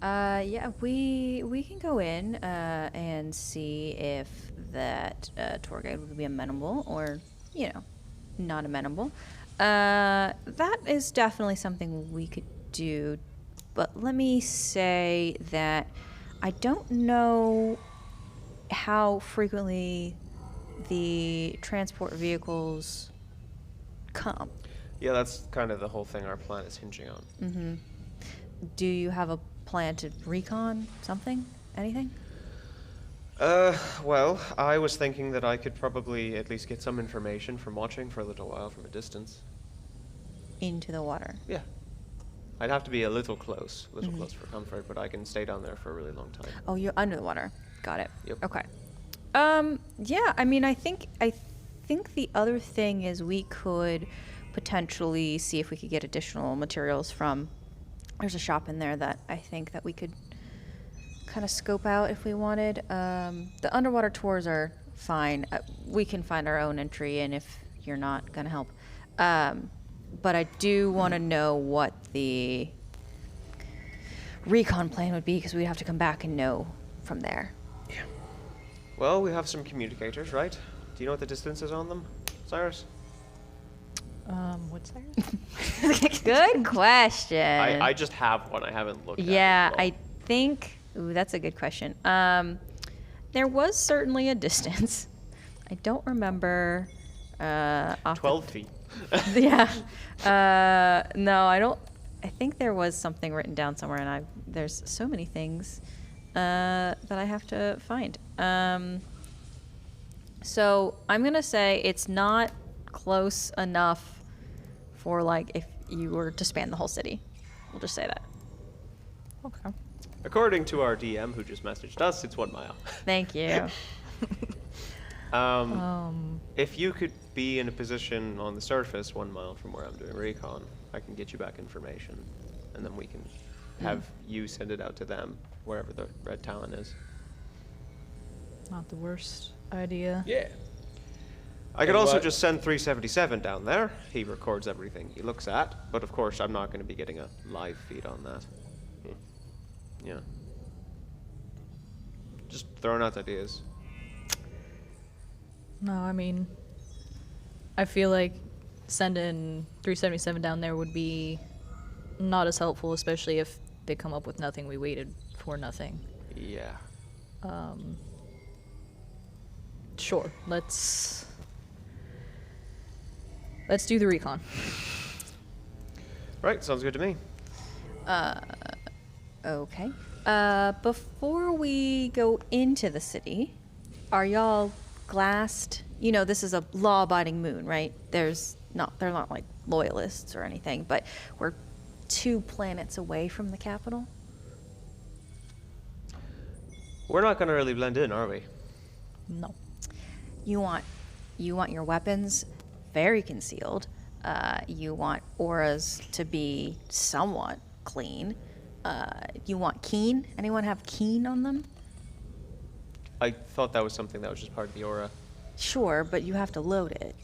Yeah, we can go in and see if that tour guide would be amenable or, not amenable. That is definitely something we could do, but let me say that I don't know how frequently the transport vehicles come. Yeah, that's kind of the whole thing our plan is hinging on. Do you have a plan to recon something? Anything? Well, I was thinking that I could probably at least get some information from watching for a little while from a distance. Into the water. Yeah. I'd have to be a little close for comfort, but I can stay down there for a really long time. Oh, you're under the water. Got it. Yep. Okay. Yeah, I mean, I think the other thing is we could potentially see if we could get additional materials from. There's a shop in there that I think that we could kind of scope out if we wanted. The underwater tours are fine. We can find our own entry in if you're not gonna help. But I do want to know what the recon plan would be, because we'd have to come back and know from there. Yeah. Well, we have some communicators, right? Do you know what the distance is on them, Cyrus? What's that? Good question. I just have one. I haven't looked at it. Yeah, at all. I think. Ooh, that's a good question. There was certainly a distance. I don't remember. 12 feet. Yeah. No, I don't. I think there was something written down somewhere, and there's so many things that I have to find. So I'm gonna say it's not close enough for like if you were to span the whole city. We'll just say that. Okay. According to our DM, who just messaged us, it's 1 mile. Thank you. If you could be in a position on the surface 1 mile from where I'm doing recon, I can get you back information, and then we can have you send it out to them, wherever the Red Talon is. Not the worst idea. Yeah. I could And also what- just send 377 down there. He records everything he looks at, but of course I'm not going to be getting a live feed on that. Yeah. Just throwing out ideas. No, I mean, I feel like sending 377 down there would be not as helpful, especially if they come up with nothing. We waited for nothing. Yeah. Sure, let's do the recon. Right, sounds good to me. Okay. Before we go into the city, are y'all glassed. You know, this is a law-abiding moon, right? They're not like loyalists or anything, but we're 2 planets away from the capital. We're not going to really blend in, are we? No. You want your weapons very concealed. You want auras to be somewhat clean. You want keen. Anyone have keen on them? I thought that was something that was just part of the aura. Sure, but you have to load it.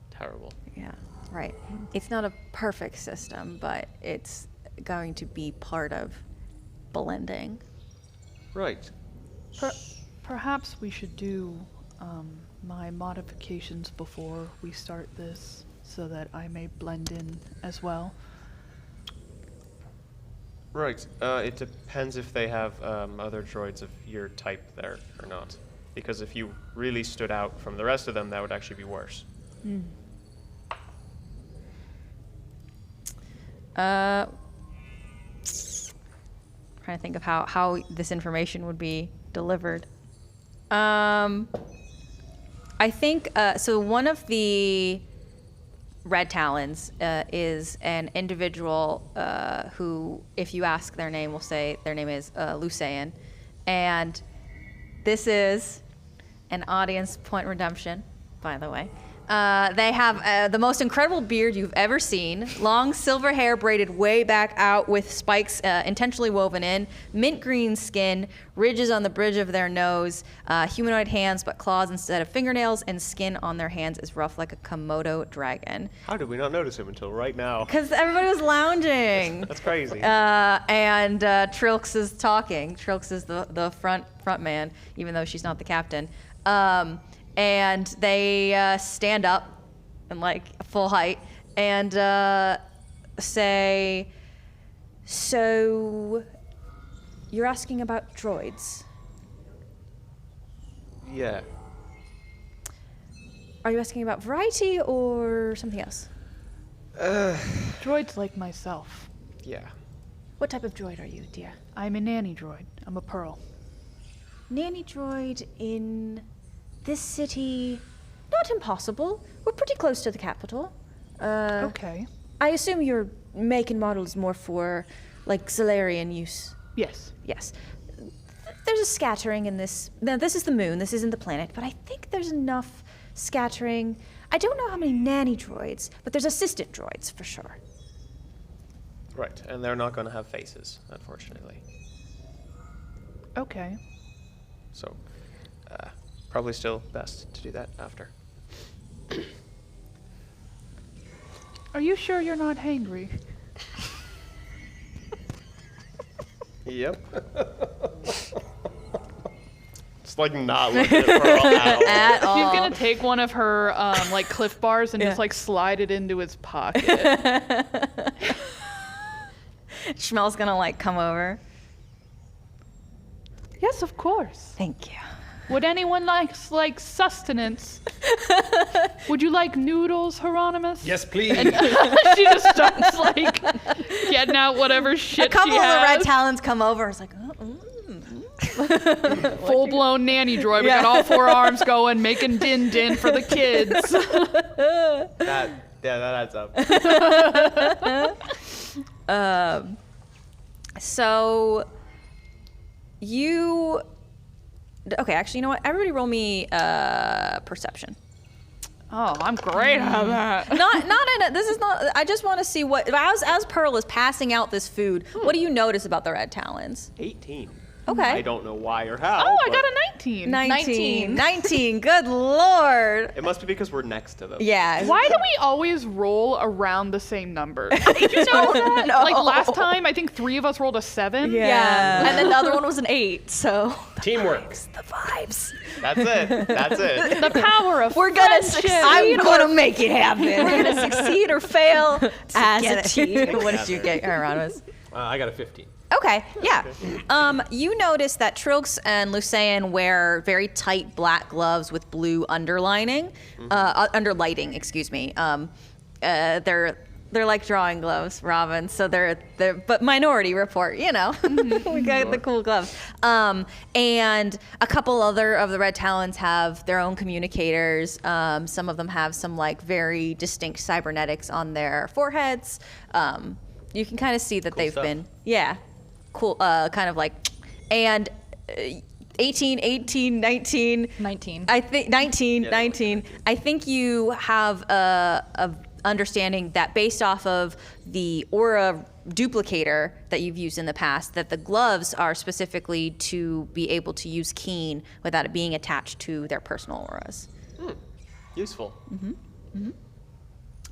Terrible. Yeah, right. It's not a perfect system, but it's going to be part of blending. Right. Perhaps we should do my modifications before we start this, so that I may blend in as well. Right. It depends if they have other droids of your type there or not. Because if you really stood out from the rest of them, that would actually be worse. Trying to think of how this information would be delivered. I think so. One of the Red Talons is an individual who, if you ask their name, will say their name is Lucian, and this is an audience point redemption, by the way. They have the most incredible beard you've ever seen. Long silver hair braided way back out with spikes intentionally woven in. Mint green skin, ridges on the bridge of their nose. Humanoid hands but claws instead of fingernails, and skin on their hands is rough like a Komodo dragon. How did we not notice him until right now? Because everybody was lounging. That's crazy. And Trilx is talking. Trilx is the front man, even though she's not the captain. And they stand up in like full height and say, "So, you're asking about droids? Yeah. Are you asking about variety or something else? Droids like myself. Yeah. What type of droid are you, dear? I'm a nanny droid. I'm a Pearl. Nanny droid in this city? Not impossible. We're pretty close to the capital. Okay. I assume your make and model is more for, like, Solarian use. Yes. Yes. There's a scattering in this. Now, this is the moon. This isn't the planet. But I think there's enough scattering. I don't know how many nanny droids, but there's assistant droids for sure. Right. And they're not going to have faces, unfortunately. Okay. So, probably still best to do that after. Are you sure you're not hangry? Yep. It's like not looking at Pearl at all. She's gonna take one of her like Cliff Bars and just like slide it into his pocket. Schmel's gonna like come over. Yes, of course. Thank you. Would anyone like sustenance? Would you like noodles, Hieronymus? Yes, please. She just starts like getting out whatever shit A couple she of the has. Red Talons come over. It's like, Full-blown nanny droid. We got all 4 arms going, making din for the kids. That adds up. So you. Okay, actually, you know what? Everybody roll me perception. Oh, I'm great at that. Not in a, this is not. I just want to see what as Pearl is passing out this food. What do you notice about the Red Talons? 18. Okay. I don't know why or how. Oh, I but got a 19. 19. Good lord. It must be because we're next to them. Yeah. Why do we always roll around the same numbers? Did you know that? No. Like last time, I think 3 of us rolled a 7. Yeah. And then the other one was an 8. So Teamwork. the vibes. That's it. That's it. The power of We're gonna friendship. succeed. I'm gonna make it happen. We're gonna succeed or fail as a team. What did you get, Hieronymus? I got a 15. Okay, yeah. You notice that Trilx and Lucian wear very tight black gloves with blue underlining, underlighting, excuse me. They're they're like drawing gloves, Robin. So they're but Minority Report, we got the cool gloves. And a couple other of the Red Talons have their own communicators. Some of them have some like very distinct cybernetics on their foreheads. You can kind of see that Cool they've stuff. been, cool, kind of like, and 18, 19. 19. I think 19, Yeah, 19. I think you have a understanding that based off of the aura duplicator that you've used in the past, that the gloves are specifically to be able to use Keen without it being attached to their personal auras. Useful.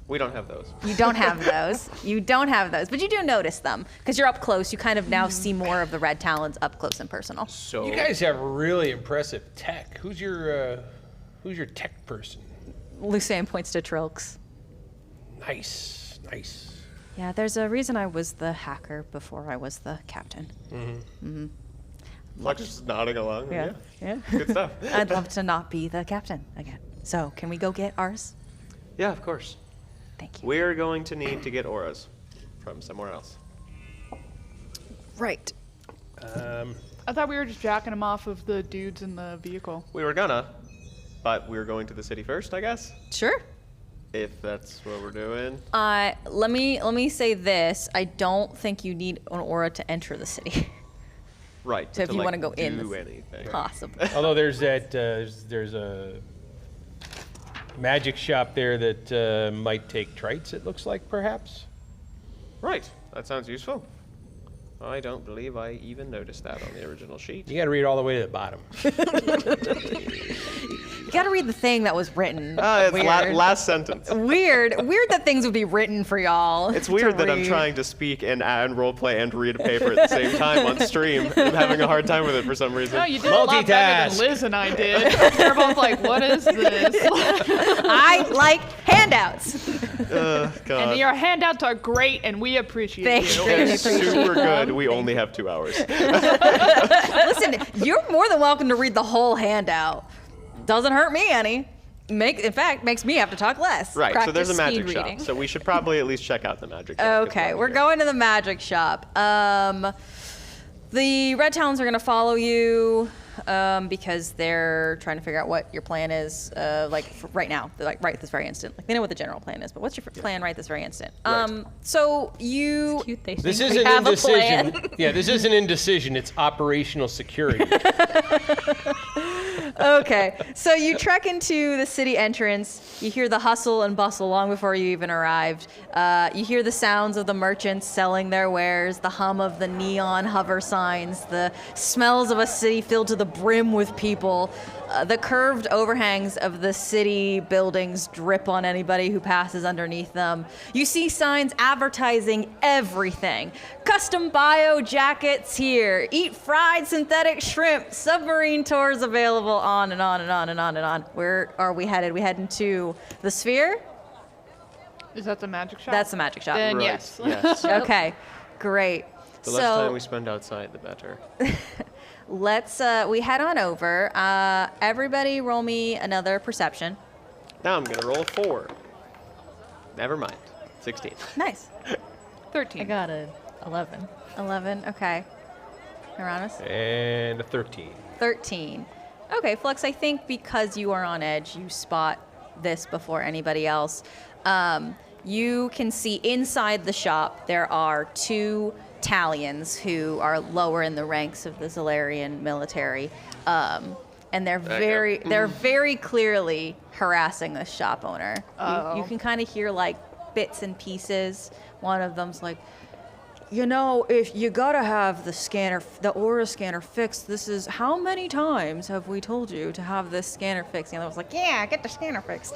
We don't have those. You don't have those. You don't have those, but you do notice them because you're up close. You kind of now see more of the Red Talons up close and personal. So You guys have really impressive tech. Who's your tech person? Lucian points to Trilks. Nice. Yeah, there's a reason I was the hacker before I was the captain. Flex is nodding along. Yeah. Good stuff. I'd love to not be the captain again. So, can we go get ours? Yeah, of course. Thank you. We're going to need to get auras from somewhere else. Right. I thought we were just jacking them off of the dudes in the vehicle. We were gonna, but we were going to the city first, I guess. Sure. If that's what we're doing. Let me say this. I don't think you need an aura to enter the city. Right. So if you like, wanna go in do the- anything. Possibly. Although there's that, there's a magic shop there that might take trites, it looks like, perhaps. Right. That sounds useful. I don't believe I even noticed that on the original sheet. You got to read all the way to the bottom. You gotta read the thing that was written. It's Weird. last sentence. Weird that things would be written for y'all. It's to weird that I'm read. trying to speak and roleplay and read a paper at the same time on stream. I'm having a hard time with it for some reason. No, you did a lot better Multitask. than Liz and I did. They're both like, what is this? I like handouts. God. And your handouts are great, and we appreciate Thank you. you. They're super good. We only have 2 hours. Listen, you're more than welcome to read the whole handout. Doesn't hurt me any. In fact, makes me have to talk less. Right, so there's a Practice magic speed shop. reading. So we should probably at least check out the magic shop. Okay, we're going to the magic shop. The Red Talons are going to follow you because they're trying to figure out what your plan is, right now, right this very instant. Like they know what the general plan is, but what's your plan right this very instant? Right. So you. Cute, they This think isn't we have a indecision. plan. Yeah, this isn't indecision. It's operational security. Okay, so you trek into the city entrance. You hear the hustle and bustle long before you even arrived. You hear the sounds of the merchants selling their wares, the hum of the neon hover signs, the smells of a city filled to the brim with people. The curved overhangs of the city buildings drip on anybody who passes underneath them. You see signs advertising everything. Custom bio jackets here. Eat fried synthetic shrimp. Submarine tours available, on and on and on and on and on. Where are we headed? We heading to the Sphere? Is that the magic shop? That's the magic shop. Then Right, yes. yes. Okay, great. The less time we spend outside, the better. Let's we head on over. Everybody roll me another perception. Now I'm going to roll 4. Never mind. 16. Nice. 13. I got a 11. 11, okay. Uranus? And a 13. 13. Okay, Flux, I think because you are on edge, you spot this before anybody else. You can see inside the shop there are 2 Talions who are lower in the ranks of the Zalarian military. And they're very clearly harassing the shop owner. You can kind of hear like bits and pieces. One of them's like, if you gotta have the aura scanner fixed, this is, how many times have we told you to have this scanner fixed? The other was like, yeah, get the scanner fixed.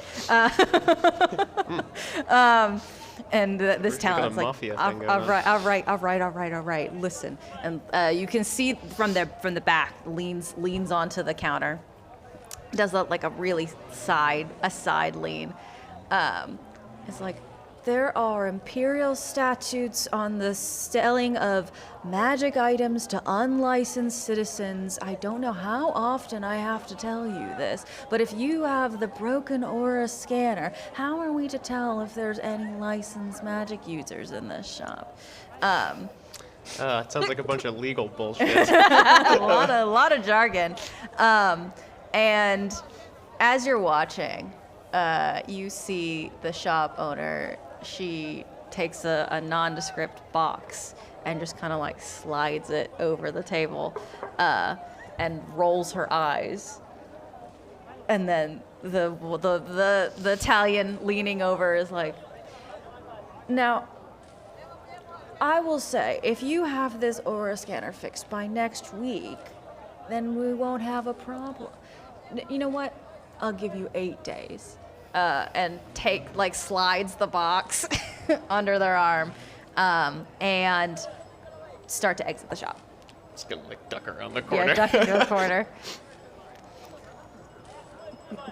And this We've got a talent's like, mafia all thing going on." right, listen. And you can see from the back, leans onto the counter. Does like a really side lean. It's like, there are imperial statutes on the selling of magic items to unlicensed citizens. I don't know how often I have to tell you this, but if you have the broken aura scanner, how are we to tell if there's any licensed magic users in this shop? It sounds like a bunch of legal bullshit. a lot of jargon. And as you're watching, you see the shop owner. She takes a nondescript box and just kind of like slides it over the table and rolls her eyes. And then the Italian leaning over is like, now, I will say, if you have this aura scanner fixed by next week, then we won't have a problem. You know what? I'll give you 8 days. And slides the box under their arm and start to exit the shop. Just gonna like duck around the corner. Yeah, duck into the corner.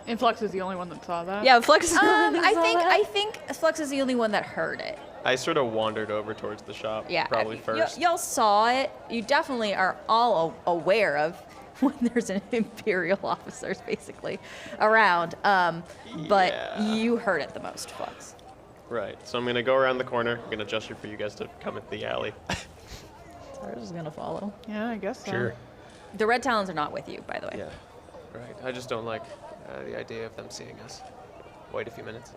And Flux is the only one that saw that. Yeah, Flux. I think Flux is the only one that heard it. I sort of wandered over towards the shop. Yeah, Probably first. Y'all saw it. You definitely are all aware of when there's an Imperial officers basically around. But Yeah. you heard it the most, Flux. Right. So I'm gonna go around the corner. I'm gonna gesture for you guys to come at the alley. Sarah's is gonna follow. Yeah, I guess so. Sure. The Red Talons are not with you, by the way. Yeah. Right. I just don't like the idea of them seeing us. Wait a few minutes.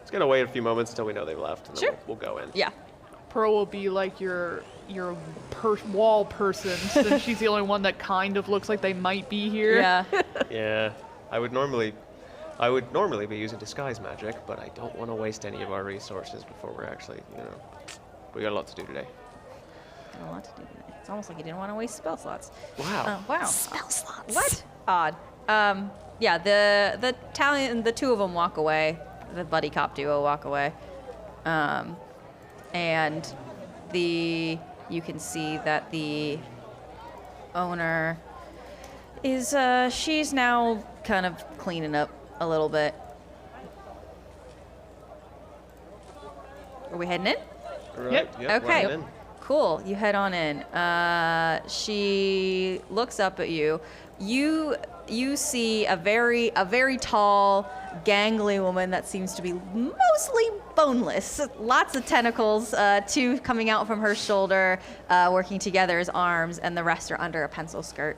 Just gonna wait a few moments until we know they've left, and then Sure. we'll go in. Yeah. Pearl will be like your wall person, since she's the only one that kind of looks like they might be here. Yeah. Yeah. I would normally be using disguise magic, but I don't want to waste any of our resources before we're actually, we got a lot to do today. Got a lot to do today. It's almost like you didn't want to waste spell slots. Wow. Wow. Spell slots. What? Odd. Yeah, the Italian, the two of them walk away. The buddy cop duo walk away. And you can see that the owner is, she's now kind of cleaning up a little bit. Are we heading in? Right. Yep. Yep. Okay. we're in. Cool. You head on in. She looks up at you. You see a very tall, gangly woman that seems to be mostly boneless. Lots of tentacles, two coming out from her shoulder, working together as arms, and the rest are under a pencil skirt.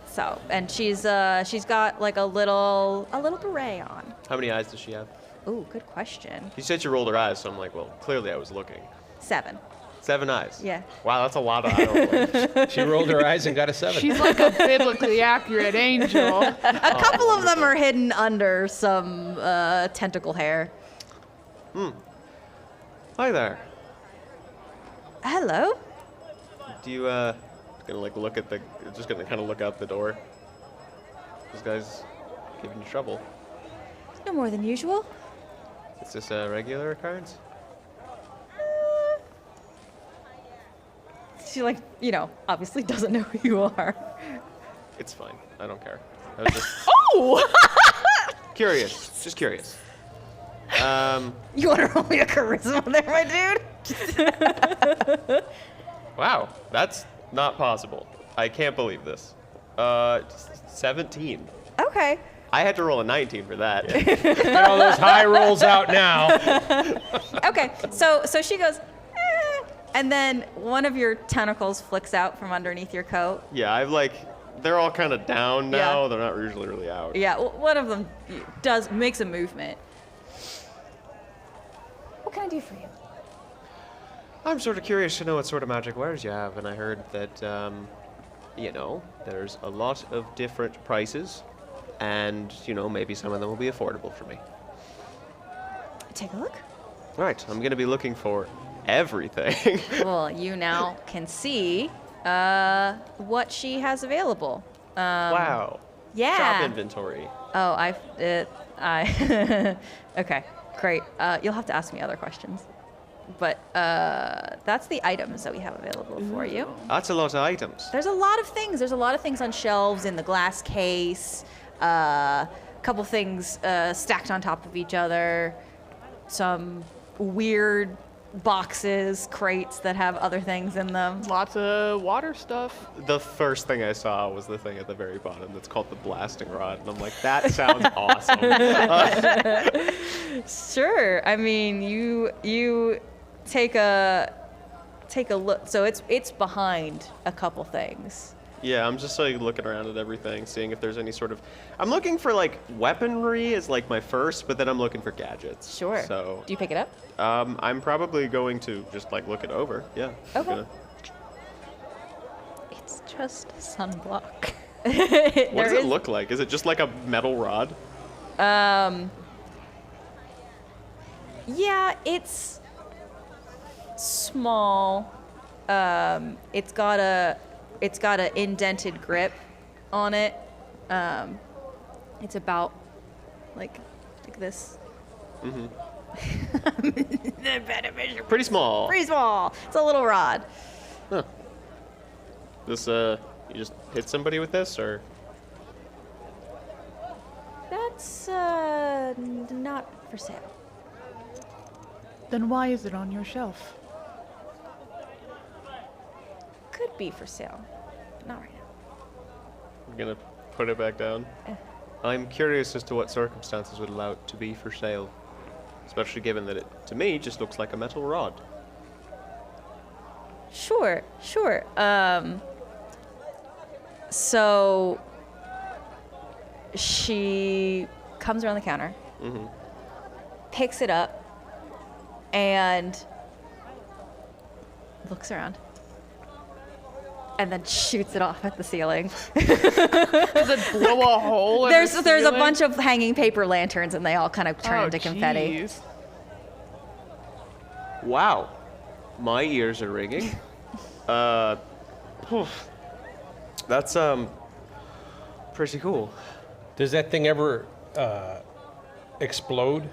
So, and she's got like a little beret on. How many eyes does she have? Ooh, good question. You said she rolled her eyes, so I'm like, well, clearly I was looking. 7. 7 eyes. Yeah. Wow, that's a lot of eye rolling. She rolled her eyes and got a 7. She's like a biblically accurate angel. A couple of them are hidden under some tentacle hair. Hi there. Hello. Do you gonna like look at just gonna kind of look out the door? This guy's giving you trouble. No more than usual. Is this a regular occurrence? She obviously doesn't know who you are. It's fine. I don't care. I was just Oh! curious. Just curious. You want to roll me a charisma there, my dude? Wow, that's not possible. I can't believe this. 17. Okay. I had to roll a 19 for that. Get all those high rolls out now. Okay. So she goes, and then one of your tentacles flicks out from underneath your coat. Yeah, they're all kind of down now. Yeah. They're not usually really out. Yeah, one of them makes a movement. What can I do for you? I'm sort of curious to know what sort of magic wares you have, and I heard that, there's a lot of different prices, and, maybe some of them will be affordable for me. Take a look. Right, I'm going to be looking for everything. Well, you now can see what she has available. Wow. Yeah. Shop inventory. Oh, okay, great. You'll have to ask me other questions. But that's the items that we have available for you. That's a lot of items. There's a lot of things. There's a lot of things on shelves in the glass case. A couple things stacked on top of each other. some weird boxes, crates that have other things in them. Lots of water stuff. The first thing I saw was the thing at the very bottom that's called the blasting rod, and I'm like, that sounds awesome. Sure. I mean, you take a look. So it's behind a couple things. Yeah, I'm just like looking around at everything, seeing if there's any sort of. I'm looking for like weaponry is like my first, but then I'm looking for gadgets. Sure. So Do you pick it up? I'm probably going to just like look it over. Yeah. I'm Okay. gonna- It's just sunblock. What does it look like? Is it just like a metal rod? Yeah, it's small. It's got an indented grip on it. It's about like this. Pretty small. Pretty small. It's a little rod. Huh. This you just hit somebody with this, or That's not for sale. Then why is it on your shelf? Could be for sale, but not right now. I'm gonna put it back down. I'm curious as to what circumstances would allow it to be for sale, especially given that it, to me, just looks like a metal rod. Sure. So she comes around the counter, picks it up, and looks around, and then shoots it off at the ceiling. Does it blow a hole in There's the a ceiling? bunch of hanging paper lanterns, and they all kind of turn Oh, into confetti. jeez. Wow, my ears are ringing. Poof. That's pretty cool. Does that thing ever explode?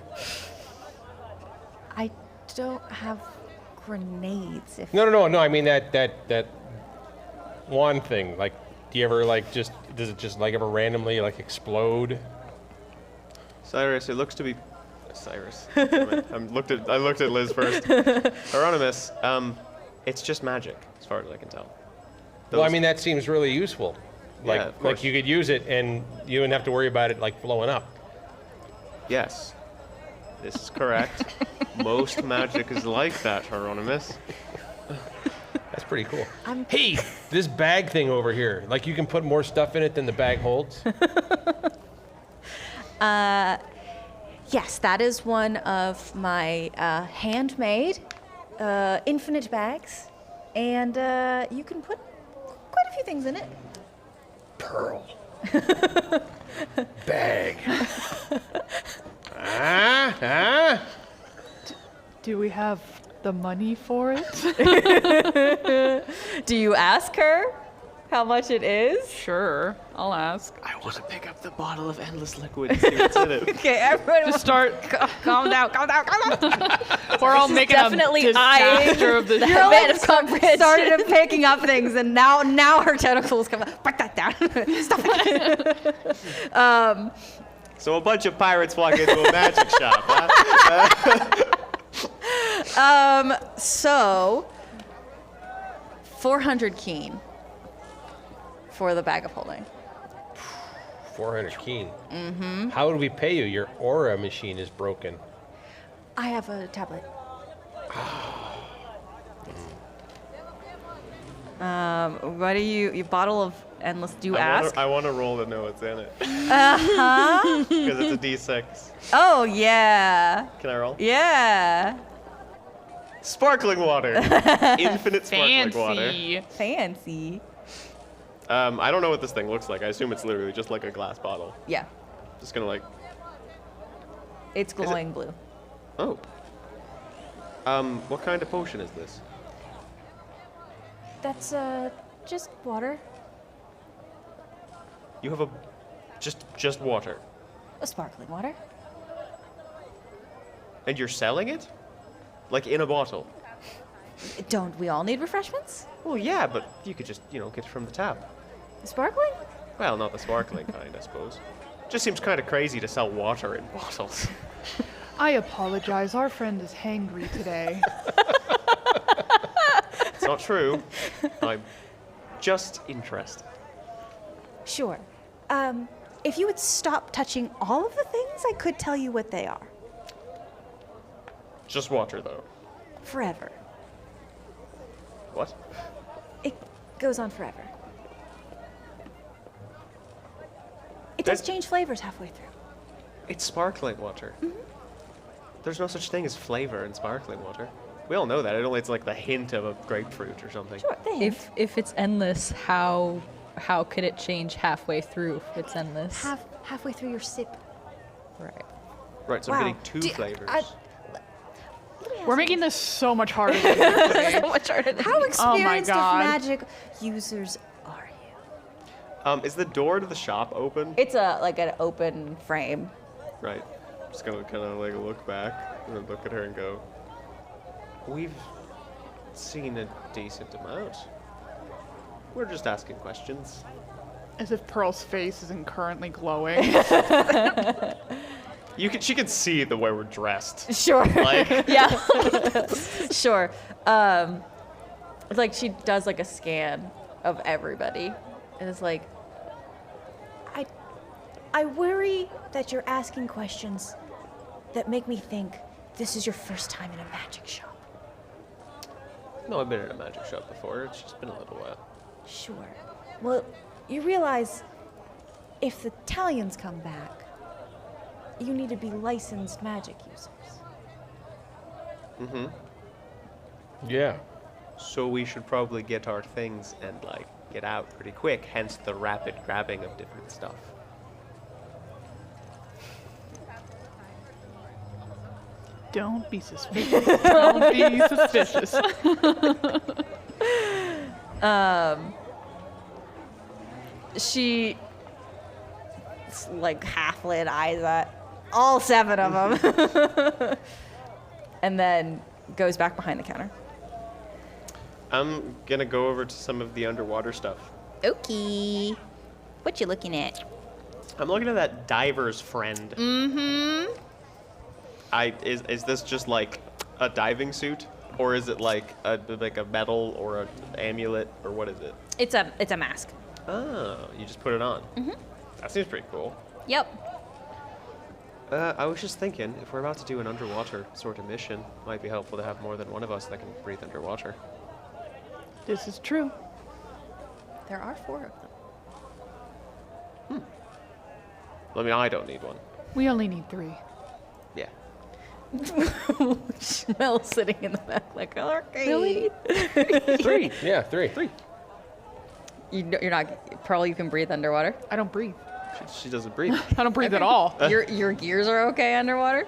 I don't have grenades. If No. I mean that wand thing. Like, do you ever like just does it just like ever randomly like explode? Cyrus, it looks to be Cyrus. I looked at Liz first. Hieronymus, it's just magic, as far as I can tell. Well, I Those- mean that seems really useful. Like Yeah, of course. like you could use it and you wouldn't have to worry about it like blowing up. Yes, this is correct. Most magic is like that, Hieronymus. That's pretty cool. Hey, this bag thing over here. Like you can put more stuff in it than the bag holds. Yes, that is one of my handmade infinite bags, and you can put quite a few things in it. Pearl. Bag. Ah. Do we have the money for it? Do you ask her how much it is? Sure, I'll ask. I want to pick up the bottle of endless liquid and see what's in it. Okay, everyone, Just start. calm down. We're all making definitely a disaster of the Your show. bit of comprehension. Started picking up things, and now her tentacles come. Put that down. Stop it. So a bunch of pirates walk into a magic shop, huh? So 400 keen for the bag of holding. 400 keen. Mm-hmm. How would we pay you? Your aura machine is broken. I have a tablet. What do you bottle of endless? Do you ask? I want to roll to know what's in it. Uh-huh. Because it's a D6. Oh yeah, Can I roll? yeah. Sparkling water. Infinite sparkling water. Fancy. Fancy. I don't know what this thing looks like. I assume it's literally just like a glass bottle. Yeah, Just gonna like, it's glowing blue. oh. What kind of potion is this? That's just water. You have a, just water. A sparkling water. And you're selling it? Like in a bottle? Don't we all need refreshments? Well, yeah, but you could just, get it from the tap. Sparkling? Well, not the sparkling kind, I suppose. Just seems kind of crazy to sell water in bottles. I apologize. Our friend is hangry today. It's not true. I'm just interested. Sure. If you would stop touching all of the things, I could tell you what they are. Just water, though. Forever. What? It goes on forever. It does That- change flavors halfway through. It's sparkling water. There's no such thing as flavor in sparkling water. We all know that. It only it's like the hint of a grapefruit or something. Sure, they If it's endless, how could it change halfway through if it's endless? halfway through your sip. Right. Right, so I'm getting two flavors. We're making this so much harder than it is to be. How experienced of God. magic users are you? Is the door to the shop open? It's like an open frame. Right. Just gonna kind of like look back and then look at her and go, we've seen a decent amount. We're just asking questions. As if Pearl's face isn't currently glowing. She can see the way we're dressed. Sure. Like, Yeah. Sure. It's like she does like a scan of everybody, and it's like, I worry that you're asking questions that make me think this is your first time in a magic shop. no, I've been in a magic shop before. It's just been a little while. Sure. Well, you realize if the Italians come back, you need to be licensed magic users. Mm-hmm. Yeah. So we should probably get our things and like get out pretty quick. Hence the rapid grabbing of different stuff. Don't be suspicious. Don't be suspicious. She like half-lit eyes at all 7 of them, and then goes back behind the counter. I'm gonna go over to some of the underwater stuff. Okay. What you looking at? I'm looking at that diver's friend. Mm-hmm. Is this just like a diving suit, or is it like a medal or an amulet, or what is it? It's a mask. Oh, you just put it on. Mm-hmm. That seems pretty cool. Yep. I was just thinking, if we're about to do an underwater sort of mission, it might be helpful to have more than one of us that can breathe underwater. This is true. There are 4 of them. I mean, I don't need one. We only need 3. Yeah. Mel sitting in the back like, okay. Really? 3. Yeah, 3. You're not, Pearl, you can breathe underwater? I don't breathe. She doesn't breathe. I don't breathe at all. Your gears are okay underwater?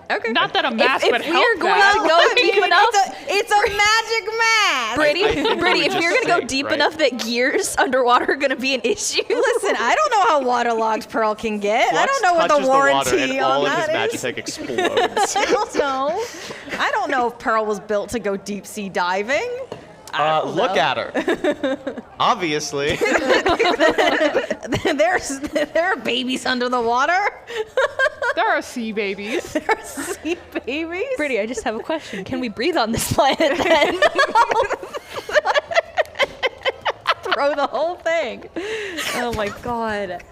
Okay. Not that a mask would help we're going that. to go deep enough, It's a magic mask! Brady, if just you're gonna go sink, deep right? enough that gears underwater are gonna be an issue. Listen, I don't know how waterlogged Pearl can get. I Flux don't know what the touches warranty water and on all of his that is. Magitech explodes. I don't know. I don't know if Pearl was built to go deep sea diving. Look at her. Obviously. There are babies under the water. There are sea babies. There are sea babies. Brady, I just have a question. Can we breathe on this planet then? Throw the whole thing. Oh my god.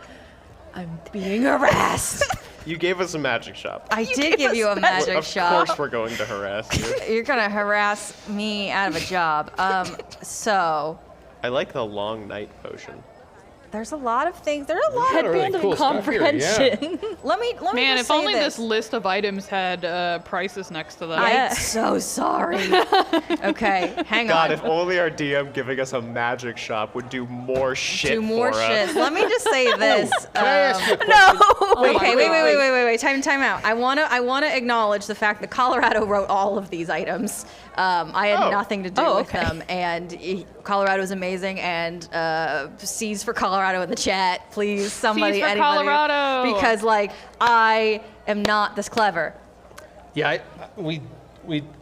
I'm being harassed. You gave us a magic shop. I did give you a magic Of shop. course we're going to harass you. You're gonna harass me out of a job. So I like the long night potion. there's a lot of things. There are a lot of Really Headband cool of stuff here, comprehension. Let me Man, just if say only this. this list of items had prices next to them. I'm so sorry. Okay, hang God, on. if only our DM giving us a magic shop would do more shit Do more for shit. us. Let me just say this. Can I ask you a question? Okay, my wait. Time out. I wanna acknowledge the fact that Colorado wrote all of these items. I had Oh. nothing to do Oh, with okay. them, and Colorado is amazing. And C's for Colorado in the chat, please. Somebody, C's for anybody, Colorado. because like I am not this clever. Yeah, we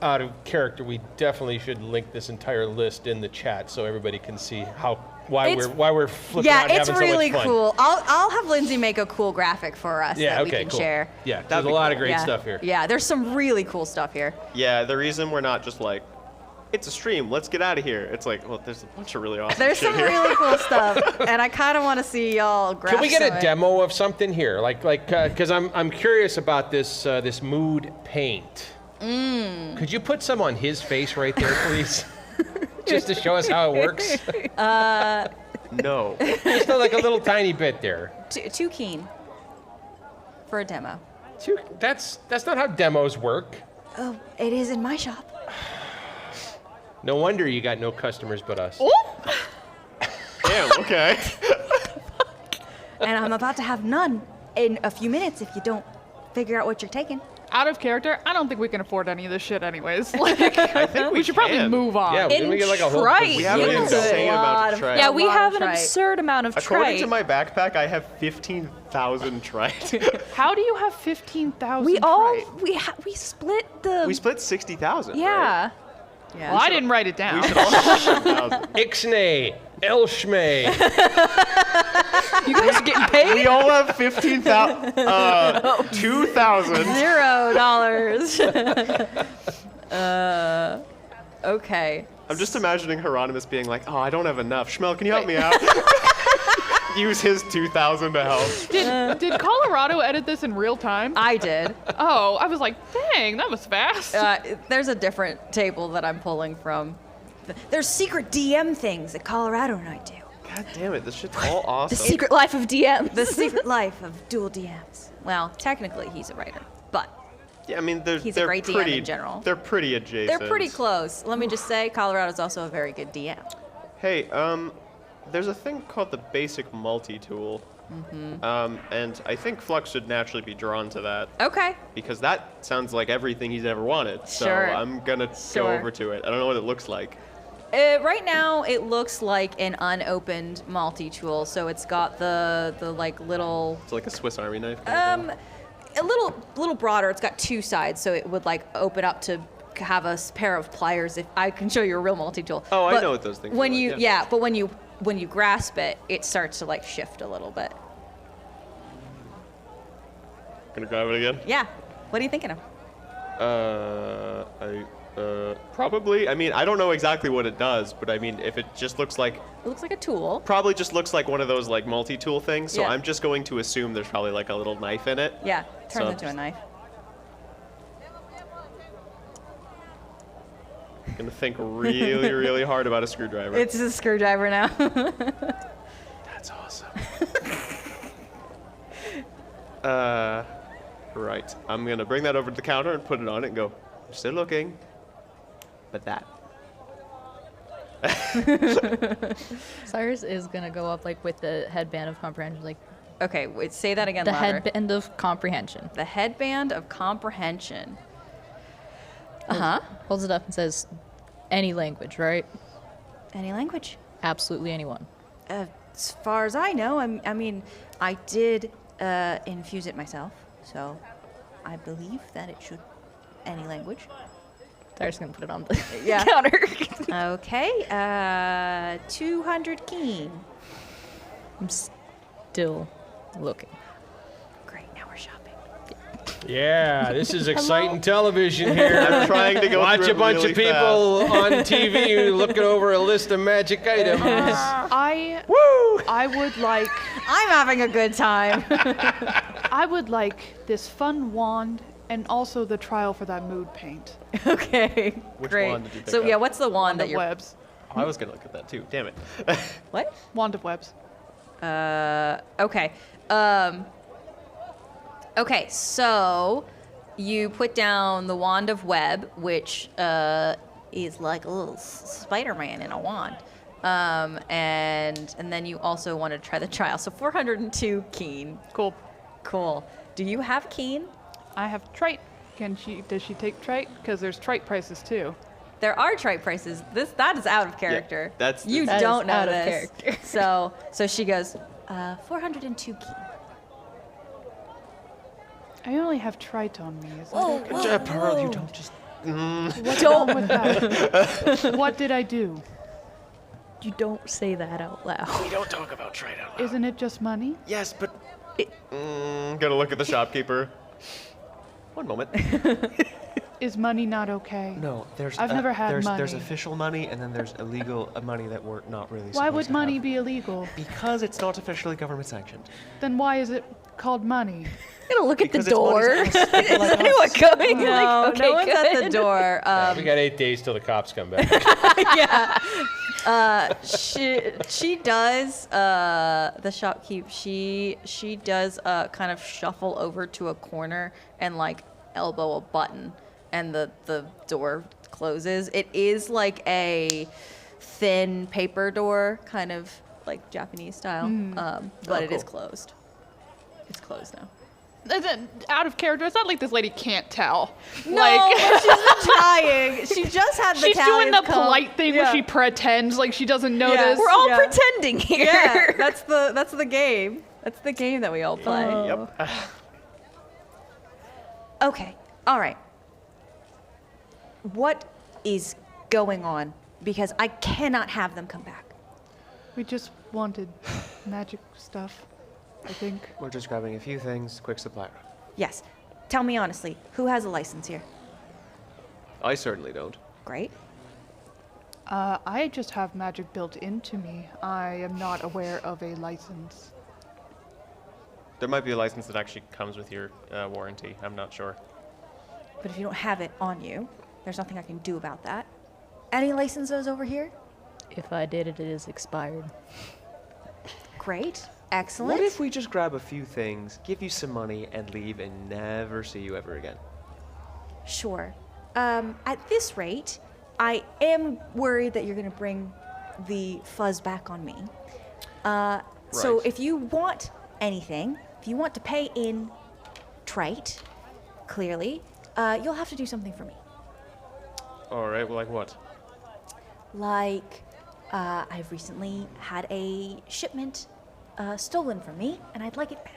out of character, we definitely should link this entire list in the chat so everybody can see how why It's- we're flipping out and Yeah, it's having really so much fun. cool. I'll have Lindsay make a cool graphic for us Yeah, that we okay, can cool. share. Yeah, there's That'd a be lot of cool. great Yeah. stuff here. Yeah, there's some really cool stuff here. Yeah, the reason we're not just like, it's a stream, let's get out of here. It's like, well, there's a bunch of really awesome There's shit some here. really cool stuff, and I kind of want to see y'all grab Can we get some a of it. demo of something here? Because I'm curious about this this mood paint. Could you put some on his face right there, please? Just to show us how it works. No. Just like a little tiny bit there. Too keen for a demo. That's not how demos work. Oh, it is in my shop. No wonder you got no customers but us. Damn, okay. And I'm about to have none in a few minutes if you don't figure out what you're taking. Out of character, I don't think we can afford any of this shit anyways. Like, I think we should probably can. move on. Yeah, In we get like a whole. Trite, We have an yes. insane amount lot of of- trite. Yeah, we lot have of an trite. absurd amount of According trite. to my backpack, I have 15,000 trite. How do you have 15,000? we all trite? we split the We split 60,000. Right? yeah. Yeah. Well, I didn't write it down. We should all have 15,000. Ixnay, Elshmay. You guys are getting paid? We all have 15,000. 2,000. $0. Okay. I'm just imagining Hieronymus being like, oh, I don't have enough. Schmel, can you help me out? Use his 2,000 to help. Did Colorado edit this in real time? I did. Oh, I was like, dang, that was fast. There's a different table that I'm pulling from. There's secret DM things that Colorado and I do. God damn it, this shit's all awesome. The secret life of DMs. The secret life of dual DMs. Well, technically he's a writer, but Yeah, I mean, they're He's a great DM pretty, in general. They're pretty adjacent. they're pretty close. Let me just say, Colorado's also a very good DM. Hey, there's a thing called the basic multi-tool. And I think Flux should naturally be drawn to that Okay. because that sounds like everything he's ever wanted. So Sure. I'm gonna Sure. go over to it. I don't know what it looks like. Right now, it looks like an unopened multi-tool, so it's got the like little It's like a Swiss Army knife. Kind of thing. a little broader. It's got two sides, so it would like open up to have a pair of pliers. If I can show you a real multi-tool. Oh, I But know what those things are When like, you yeah. but when you grasp it, it starts to like shift a little bit. Gonna grab it again. Yeah. What are you thinking of? Probably. I mean, I don't know exactly what it does, but I mean, if it just looks like, It looks like a tool. probably just looks like one of those like multi-tool things. So Yeah. I'm just going to assume there's probably like a little knife in it. Yeah. Turns So- into a knife. Gonna think really, really hard about a screwdriver. It's a screwdriver now. That's awesome. Right. I'm gonna bring that over to the counter and put it on it and go, I'm still looking, but that. Cyrus is gonna go up like with the headband of comprehension, like Okay, wait, say that again the louder. headband of comprehension. The headband of comprehension. Uh-huh. Holds it up and says, any language, right? Any language. Absolutely anyone. As far as I know, I mean, I did infuse it myself, so I believe that it should any language. Cyrus gonna put it on the Yeah. counter. Okay, 200 keen. I'm still looking. Great, now we're shopping. Yeah, this is exciting television here. I'm trying to go Watch through a bunch really of people on TV looking over a list of magic items. I would like I'm having a good time. I would like this fun wand and also the trial for that mood paint. Okay, Which great. wand did you pick So up? yeah, what's the wand Wand that of you're? webs. Oh, I was gonna look at that too. Damn it. What? Wand of webs. Okay. Okay, so you put down the wand of web, which is like a little Spider-Man in a wand. And then you also want to try the trial. So 402 keen. Cool. Cool. Do you have keen? I have trite. Does she take trite? Because there's trite prices too. There are trite prices. That is out of character. that's- you That is don't know out of this. character. So she goes 402 keen. I only have trite on me. Is that Whoa, okay? whoa, Pearl, you whoa. don't just. What's wrong with that? What did I do? You don't say that out loud. We don't talk about trade out loud. Isn't it just money? Yes, but... Gotta look at the shopkeeper. One moment. Is money not okay? No, I've never had money. There's official money, and then there's illegal money that we're not really Why supposed would to money have. be illegal? Because it's not officially government sanctioned. Then why is it called money? I'm gonna look at the Because it's money door. to us, people like Anyone us. coming? No, Like, okay, no one's at the good. door. We got 8 days till the cops come back. She does the shopkeep. She does kind of shuffle over to a corner and like elbow a button, and the door closes. It is like a thin paper door, kind of like Japanese style, but it is closed. It's closed now. Out of character, it's not like this lady can't tell. No, but she's been trying. She just had the She's doing Italians the polite thing where she pretends like she doesn't notice. We're all Yeah. pretending here. Yeah, that's the game. That's the game that we all play. Yep. Okay, all right. What is going on? Because I cannot have them come back. We just wanted magic stuff, I think. We're just grabbing a few things, quick supply run. Yes. Tell me honestly, who has a license here? I certainly don't. Great. I just have magic built into me. I am not aware of a license. There might be a license that actually comes with your warranty. I'm not sure. But if you don't have it on you, there's nothing I can do about that. Any licenses over here? If I did it, it is expired. Great. Excellent. What if we just grab a few things, give you some money, and leave and never see you ever again? Sure. At this rate, I am worried that you're going to bring the fuzz back on me. So Right. if you want anything, if you want to pay in trait, clearly, you'll have to do something for me. All right, well, like what? Like, I've recently had a shipment stolen from me, and I'd like it back.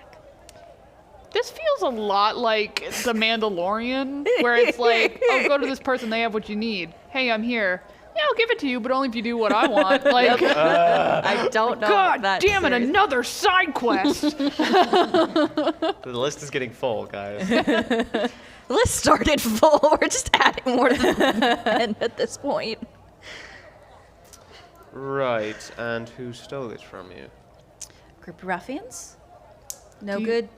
This feels a lot like The Mandalorian, where it's like, oh, go to this person, they have what you need. Hey, I'm here. Yeah, I'll give it to you, but only if you do what I want. Like, I don't know. God that damn it, serious. another side quest. The list is getting full, guys. The list started full. We're just adding more to the end at this point. Right, and who stole it from you? Group of ruffians? No Do you- good?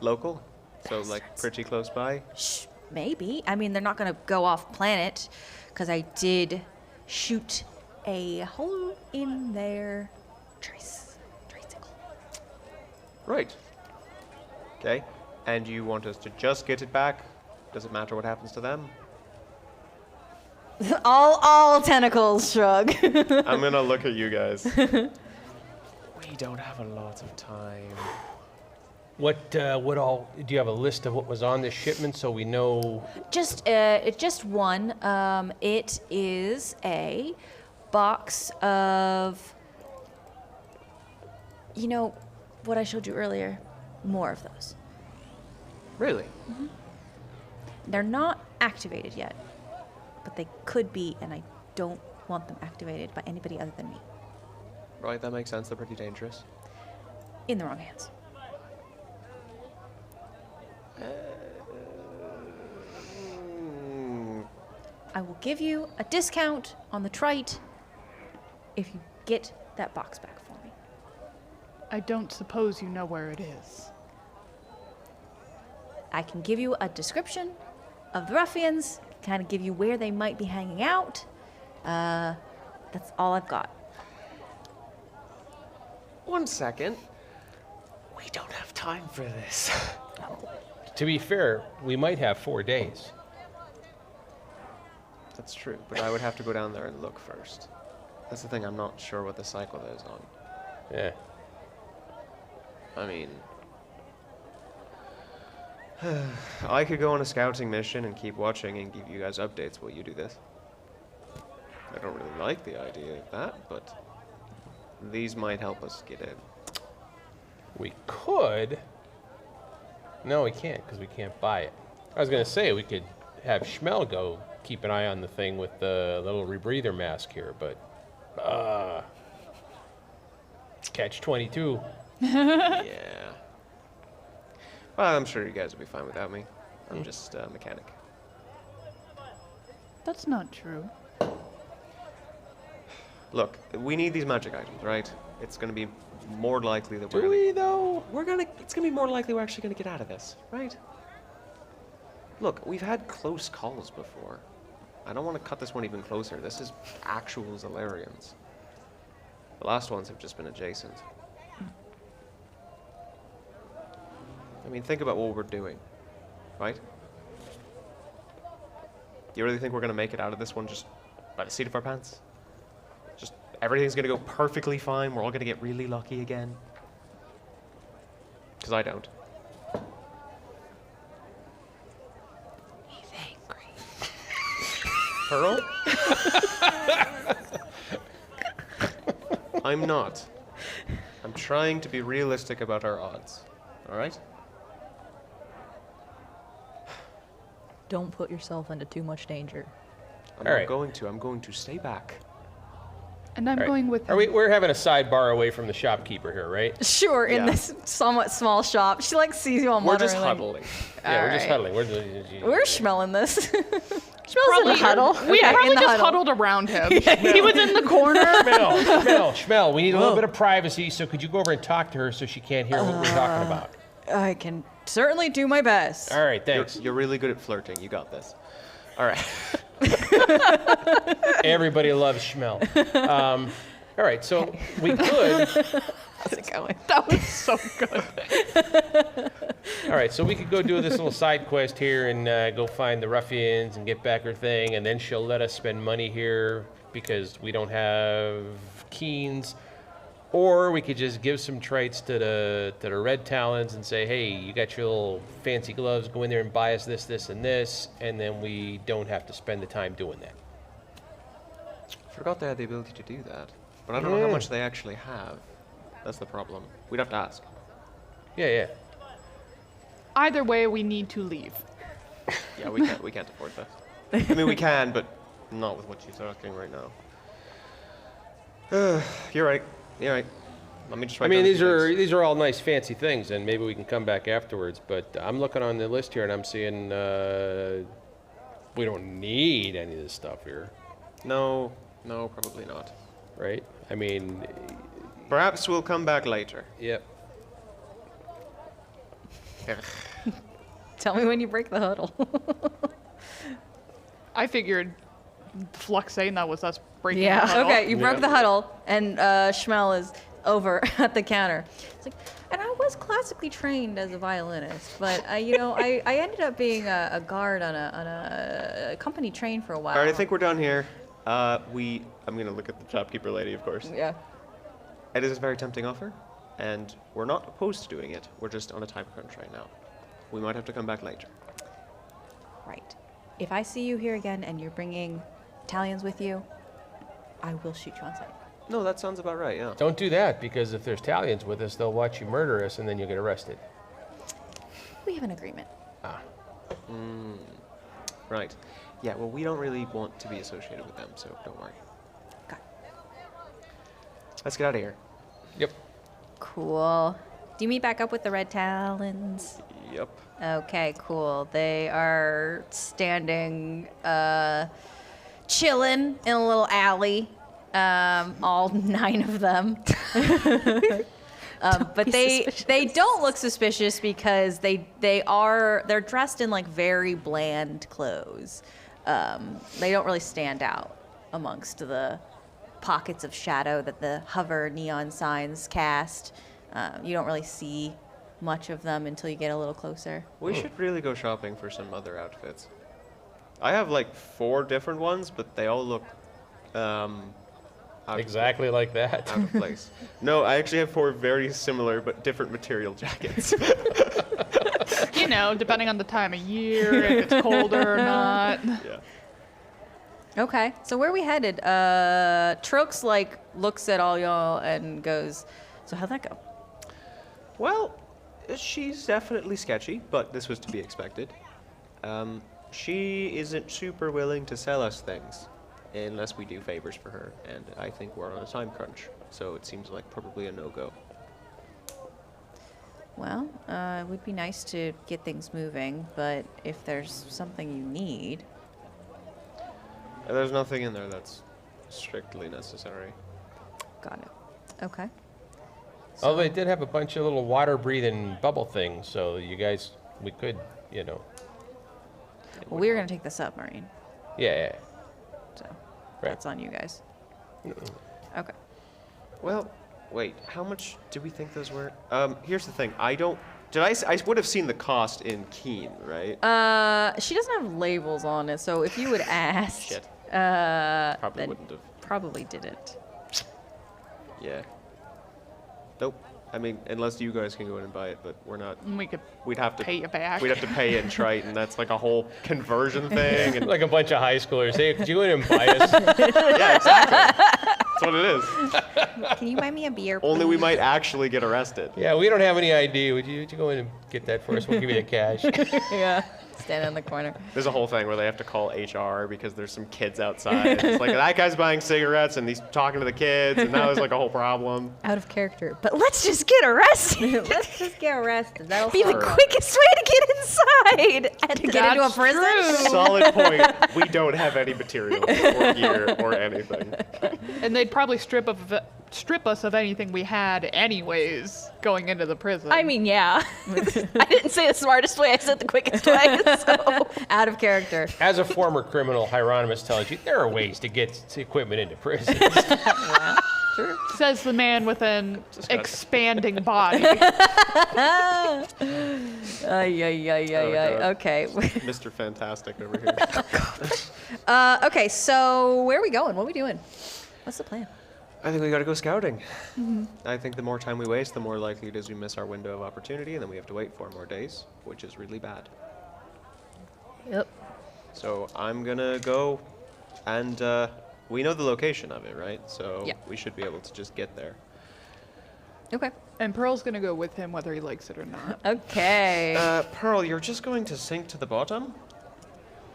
Local? So, like, pretty close by? Shh, maybe. I mean, they're not going to go off planet, because I did shoot a hole in their tricycle. Right. Okay, and you want us to just get it back? Does it matter what happens to them? all tentacles shrug. I'm gonna look at you guys. We don't have a lot of time. What all, do you have a list of what was on this shipment so we know? Just one. It is a box of, you know, what I showed you earlier. More of those. Really? They're not activated yet, but they could be, and I don't want them activated by anybody other than me. Right, that makes sense. They're pretty dangerous. In the wrong hands. I will give you a discount on the trite if you get that box back for me. I don't suppose you know where it is. I can give you a description of the ruffians, kind of give you where they might be hanging out. That's all I've got. 1 second. We don't have time for this. To be fair, we might have 4 days. That's true, but I would have to go down there and look first. That's the thing, I'm not sure what the cycle is on. Yeah. I mean... I could go on a scouting mission and keep watching and give you guys updates while you do this. I don't really like the idea of that, but these might help us get in. We could. No, we can't because we can't buy it. I was going to say we could have Schmel go keep an eye on the thing with the little rebreather mask here, but Catch 22. Yeah. Well, I'm sure you guys will be fine without me. I'm just a mechanic. That's not true. Look, we need these magic items, right? It's gonna be more likely that Do we, though? it's gonna be more likely we're actually gonna get out of this, right? Look, we've had close calls before. I don't want to cut this one even closer. This is actual Zalarians. The last ones have just been adjacent. I mean, think about what we're doing, right? You really think we're gonna make it out of this one just by the seat of our pants? Just everything's gonna go perfectly fine. We're all gonna get really lucky again. Because I don't. He's angry. Pearl? I'm not. I'm trying to be realistic about our odds. All right? Don't put yourself into too much danger. I'm All not right. going to. I'm going to stay back. And I'm All right. going with Are him. we're having a sidebar away from the shopkeeper here, right? Sure, in Yeah. this somewhat small shop. She like sees you on We're water. just and, like, huddling. Yeah, we're just Alright. huddling. We're smelling this. Smells Probably- in the huddle. We Okay, probably in the just huddle. huddled around him. He was in the corner. Schmel, we need a little bit of privacy, so could you go over and talk to her so she can't hear what we're talking about? I can certainly do my best. All right, You're, thanks. you're really good at flirting. You got this. All right. Everybody loves Schmel. All right, so we could. How's it going? That was so good. All right, so we could go do this little side quest here and go find the ruffians and get back her thing, and then she'll let us spend money here because we don't have keens. Or we could just give some traits to the Red Talons and say, hey, you got your little fancy gloves, go in there and buy us this, this, and this, and then we don't have to spend the time doing that. Forgot they had the ability to do that. But I don't know how much they actually have. That's the problem. We'd have to ask. Yeah. Either way, we need to leave. Yeah, we can't afford that. I mean, we can, but not with what she's asking right now. You're right. You're right. Let me just write I mean, down a few things. these are all nice, fancy things, and maybe we can come back afterwards. But I'm looking on the list here, and I'm seeing we don't need any of this stuff here, No, probably not. right? I mean, Perhaps we'll come back later. yep. Tell me when you break the huddle. I figured Flux saying that was us breaking the Yeah. huddle. Okay, you broke the huddle, and Schmel is over at the counter. It's like, and I was classically trained as a violinist, but I ended up being a guard on a company train for a while. All right, I think we're done here. I'm gonna look at the shopkeeper lady, of course. Yeah. It is a very tempting offer, and we're not opposed to doing it. We're just on a time crunch right now. We might have to come back later. Right. If I see you here again and you're bringing Italians with you, I will shoot you on sight. No, that sounds about right. Yeah. Don't do that, because if there's Italians with us, they'll watch you murder us, and then you'll get arrested. We have an agreement. Right. Yeah. Well, we don't really want to be associated with them, so don't worry. Got it. Let's get out of here. Yep. Cool. Do you meet back up with the Red Talons? Yep. Okay, cool. They are standing, chilling in a little alley. All 9 of them. But they don't look suspicious because they're dressed in like very bland clothes. They don't really stand out amongst the pockets of shadow that the hover neon signs cast. You don't really see much of them until you get a little closer. We should really go shopping for some other outfits. I have like 4 different ones, but they all look out Exactly like that. out of place. No, I actually have 4 very similar but different material jackets. You know, depending on the time of year, if it's colder or not. Yeah. Okay, so where are we headed? Trox like looks at all y'all and goes, "So how'd that go?" Well, she's definitely sketchy, but this was to be expected. She isn't super willing to sell us things. unless we do favors for her, and I think we're on a time crunch, so it seems like probably a no-go. Well, it would be nice to get things moving, but if there's something you need... There's nothing in there that's strictly necessary. Got it. Okay. Oh, they did have a bunch of little water-breathing bubble things, so you guys, we could, you know. Well, we were going to take the submarine, Yeah. so Right. that's on you guys. Okay. Well, wait, how much do we think those were? Here's the thing, I would have seen the cost in Keen, right? She doesn't have labels on it, so if you would ask... Shit. Probably then wouldn't have. Probably didn't. Yeah. Nope. I mean, unless you guys can go in and buy it, but we're not. We could We'd have to pay you back. We'd have to pay in Triton. That's like a whole conversion thing. And Like a bunch of high schoolers. Hey, could you go in and buy us? yeah, exactly. That's what it is. Can you buy me a beer, Only we please? might actually get arrested. Yeah, we don't have any ID. Would you go in and get that for us? We'll give you the cash. Yeah. Stand in the corner. There's a whole thing where they have to call HR because there's some kids outside. It's like that guy's buying cigarettes and he's talking to the kids, and now there's like a whole problem. Out of character. But let's just get arrested. Let's just get arresed. That'll be the solve it. quickest way to get inside. And to get into a That's prison. true. Solid point. We don't have any materials or gear or anything. And they'd probably strip us of anything we had anyways going into the prison. I mean, yeah. I didn't say the smartest way. I said the quickest way. So. Out of character. As a former criminal, Hieronymus tells you there are ways to get equipment into prison. says the man with an expanding body. Ay, ay, ay, ay, Oh, ay. God. Okay. Mr. Fantastic over here. Okay, so where are we going? What are we doing? What's the plan? I think we gotta go scouting. I think the more time we waste, the more likely it is we miss our window of opportunity, and then we have to wait 4 more days, which is really bad. Yep. So I'm gonna go, and we know the location of it, right? So Yeah. we should be able to just get there. Okay. And Pearl's gonna go with him whether he likes it or not. Okay. Pearl, you're just going to sink to the bottom?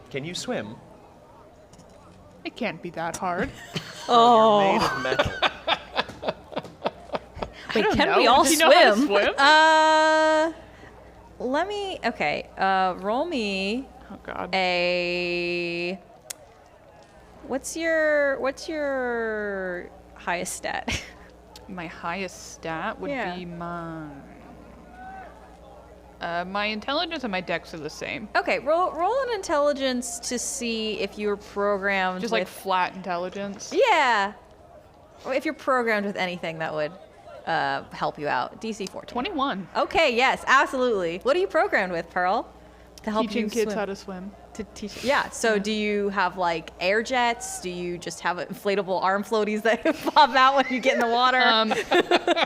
Can you swim? It can't be that hard. You're made of metal. Wait, don't can know. we all Do you know how to swim? swim? Let me. Okay. Roll me Oh God. a. What's your highest stat? My highest stat would Yeah. be my intelligence and my dex are the same. Okay, roll an intelligence to see if you're programmed Just with. like flat intelligence. Yeah. Or if you're programmed with anything that would help you out. DC 14. 21. Okay, yes, absolutely. What are you programmed with, Pearl? To help Teaching you kids swim? how to swim. To teach. Yeah. So do you have like air jets? Do you just have inflatable arm floaties that pop out when you get in the water?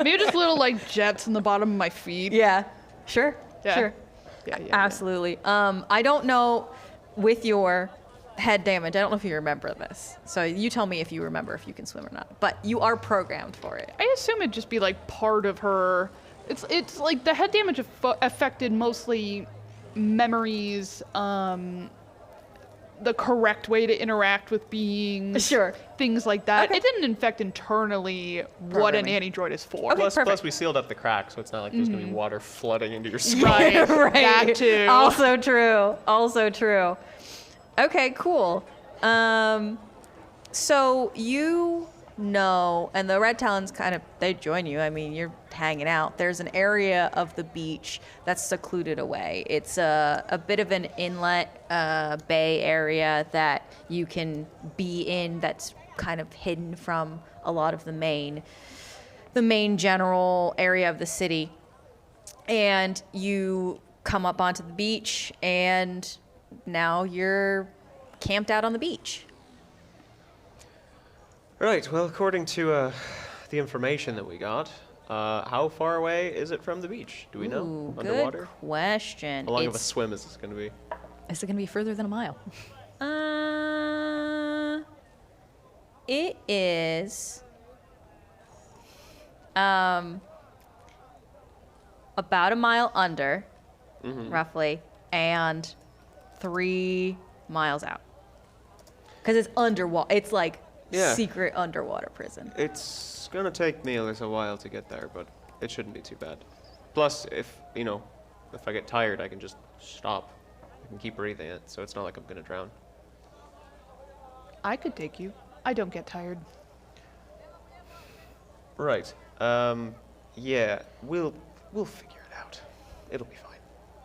Maybe just little like jets in the bottom of my feet. Yeah. Sure. Yeah. Sure. Yeah, yeah, Absolutely. I don't know with your head damage. I don't know if you remember this. So you tell me if you remember if you can swim or not. But you are programmed for it. I assume it'd just be like part of her. It's like the head damage affected mostly memories, the correct way to interact with beings. Sure. Things like that. Okay. It didn't infect internally what an antidroid is for. Okay. Plus, perfect. we sealed up the crack, so it's not like there's gonna be water flooding into your skull. Right. Right. That too. Also true. Also true. Okay, cool. So you know, and the Red Talons they join you. I mean, you're hanging out. There's an area of the beach that's secluded away. It's a bit of an inlet bay area that you can be in that's kind of hidden from a lot of the main general area of the city. And you come up onto the beach, and now you're camped out on the beach. Right. Well, according to the information that we got, how far away is it from the beach? Do we know? Ooh, Underwater? good question. How long of a swim is this going to be? Is it going to be further than a mile? It is about a mile under, roughly, and 3 miles out. Because it's underwater. It's like Yeah. secret underwater prison. It's gonna take me a little while to get there, but it shouldn't be too bad. Plus, if I get tired, I can just stop. I can keep breathing it, so it's not like I'm gonna drown. I could take you. I don't get tired. Right. Yeah, we'll figure it out. It'll be fine.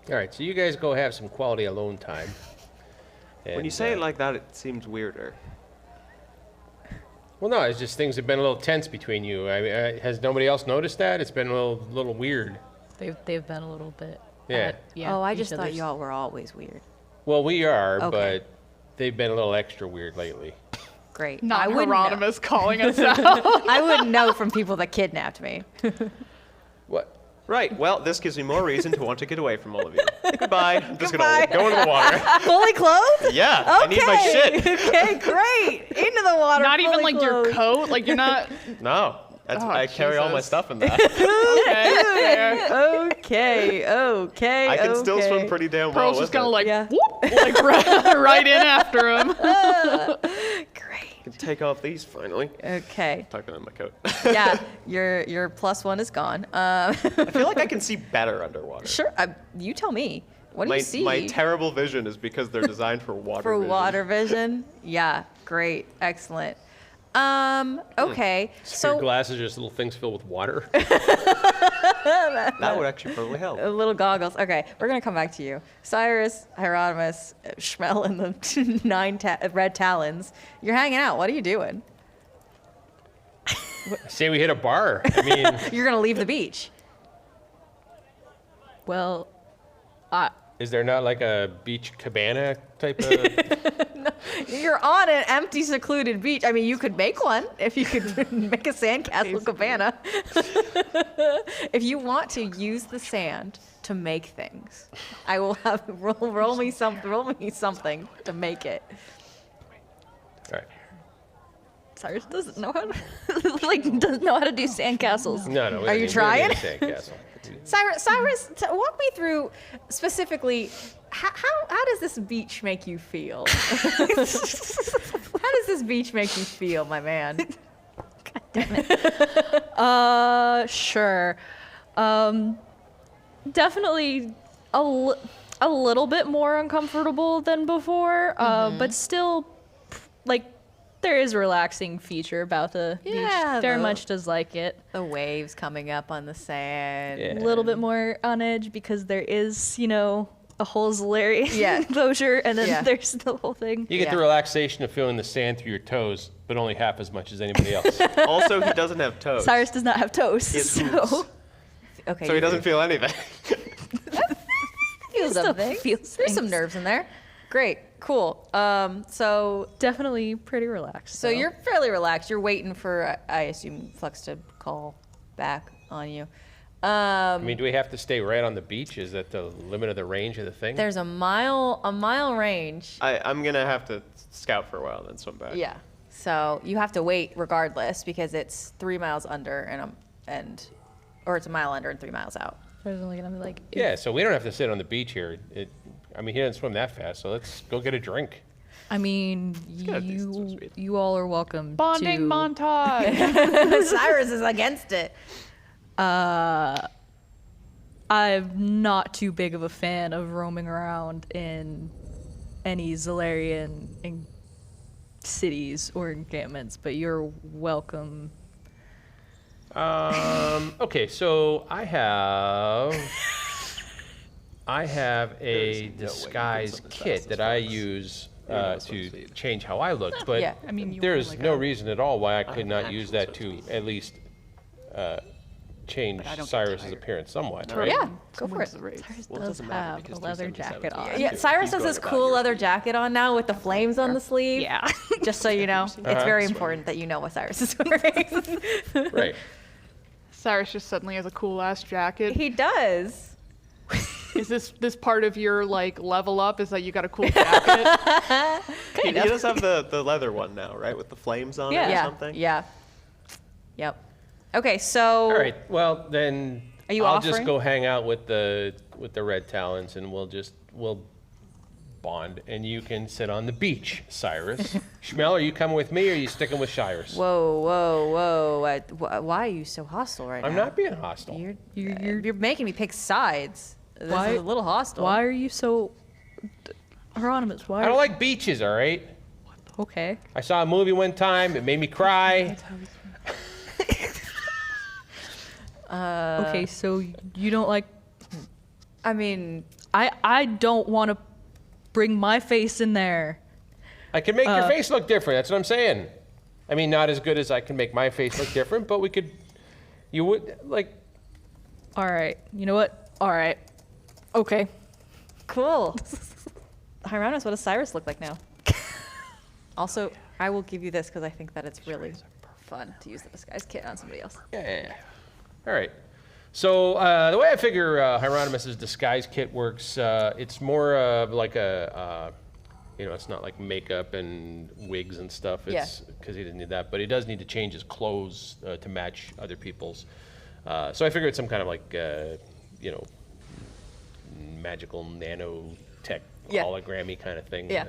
All right, so you guys go have some quality alone time. When you And, say it like that, it seems weirder. well, no, it's just things have been a little tense between you. I mean, has nobody else noticed that? It's been a little weird. They've been a little bit. Yeah. Oh, I each just thought other's- y'all were always weird. Well, we are, Okay. but they've been a little extra weird lately. Great. Not I wouldn't know. Hieronymus calling us out. I wouldn't know from people that kidnapped me. What? Right, well, this gives me more reason to want to get away from all of you. Goodbye. I'm just gonna go into the water. Fully clothed? Yeah, I need my shit. Okay, great. Into the water. Not even fully like your clothed. coat. Like you're not. No, that's, Oh, I carry all my Jesus. stuff in that. Okay. Fair. Okay. I can still swim pretty damn well Pearl's with just gonna it. like Yeah. whoop, like right in after him. Great. I can take off these finally. Okay. Tuck it in my coat. Yeah, your +1 is gone. I feel like I can see better underwater. Sure. You tell me. What do you see? My terrible vision is because they're designed for water For vision. water vision? Yeah. Great. Excellent. Okay. So your So glasses are just little things filled with water? That would actually probably help. little goggles. Okay, we're gonna come back to you. Cyrus, Hieronymus, Schmel, and the 9 Red Talons. You're hanging out. What are you doing? Say we hit a bar. I mean, You're gonna leave the beach. Well, is there not like a beach cabana type of... You're on an empty, secluded beach. I mean, you could make one if you could make a sandcastle cabana. If you want to use the sand to make things, I will have roll me something to make it. All right. Cyrus doesn't know how to doesn't know how to do sandcastles. No. Are you trying? Sandcastle. Cyrus, walk me through specifically how does this beach make you feel? How does this beach make you feel, my man? Sure. Definitely a little bit more uncomfortable than before, but still, like, there is a relaxing feature about the Yeah, beach. Very the- much does like it. The waves coming up on the sand. Yeah. A little bit more on edge because there is, a whole Zolarian Yeah. enclosure, and then Yeah. there's the whole thing. You get the Yeah. relaxation of feeling the sand through your toes, but only half as much as anybody else. Also, he doesn't have toes. Cyrus does not have toes, He has so hooves. Okay. So he doesn't feel anything. feel still something. feels There's some things. nerves in there. Great. Cool. So definitely pretty relaxed. So you're fairly relaxed. You're waiting for, I assume, Flux to call back on you. I mean, do we have to stay right on the beach? Is that the limit of the range of the thing? There's a mile range. I'm gonna have to scout for a while, then swim back. Yeah. So you have to wait regardless because it's 3 miles under or it's a mile under and 3 miles out. There's only gonna be like Yeah, so we don't have to sit on the beach here. I mean, he doesn't swim that fast, so let's go get a drink. I mean, got a decent swim speed. you all are welcome Bonding to. montage. Cyrus is against it. I'm not too big of a fan of roaming around in any Zolarian cities or encampments, but you're welcome. Okay, so I have a disguise kit that I use to change how I look, but Yeah. I mean, you there's were like no a- reason at all why I could not actual use that swim to speed. at least change I don't get Cyrus's tired. appearance somewhat, right? Yeah, go for Wins it. the race. Cyrus Well, it does doesn't matter have a because leather 277 jacket is on. Yeah, Cyrus has going this about cool your leather speed. jacket on now with the flames on the sleeve. Yeah. Just so you know, it's very important that you know what Cyrus is wearing. Right. Cyrus just suddenly has a cool ass jacket. He does. Is this part of your like level up? Is that you got a cool jacket? He does have the leather one now, right? With the flames on it or Yeah. something? Yeah. Yep. Okay, so All right. Well, then Are you I'll offering? just go hang out with the Red Talons, and we'll bond, and you can sit on the beach, Cyrus. Shmel, are you coming with me, or are you sticking with Cyrus? Whoa, whoa, whoa! Why are you so hostile right now? I'm not being hostile. You're making me pick sides. This Why- is a little hostile. Why are you so Hieronymus? Why? I don't like beaches, all right? Okay. I saw a movie one time. It made me cry. Okay, so you don't like. I mean, I don't want to bring my face in there. I can make your face look different. That's what I'm saying. I mean, not as good as I can make my face look different, but we could. You would like. All right. You know what? All right. Okay. cool. Hieronymus, what does Cyrus look like now? Also, I will give you this because I think that it's really fun to use the disguise kit on somebody else. Yeah. All right. So the way I figure Hieronymus's disguise kit works, it's more of like a, it's not like makeup and wigs and stuff. It's because he doesn't need that, but he does need to change his clothes to match other people's. So I figure it's some kind of like, magical nanotech hologrammy kind of thing. Yeah.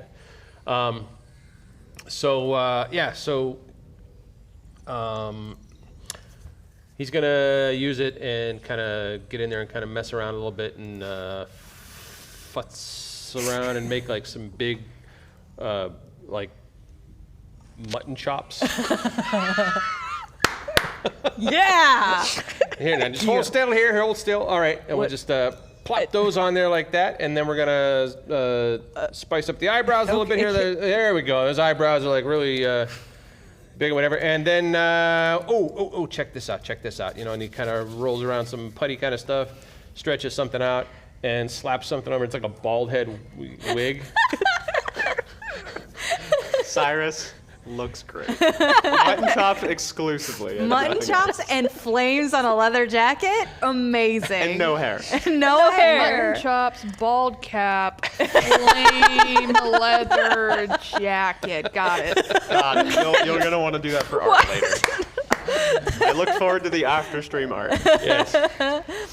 He's gonna use it and kind of get in there and kind of mess around a little bit and futz around and make like some big, like mutton chops. Yeah! Here, now just hold still here, hold still. All right, and we'll just plop those on there like that, and then we're gonna spice up the eyebrows a little bit here. There we go. Those eyebrows are like really big or whatever. And then, check this out, and he kind of rolls around some putty kind of stuff, stretches something out, and slaps something over. It's like a bald head wig. Cyrus looks great. Mutton chops exclusively. Mutton chops and flames on a leather jacket? Amazing. And no hair. no hair. Mutton chops, bald cap, flame leather jacket. Got it. Got it. You're going to want to do that for art later. I look forward to the after stream art. Yes.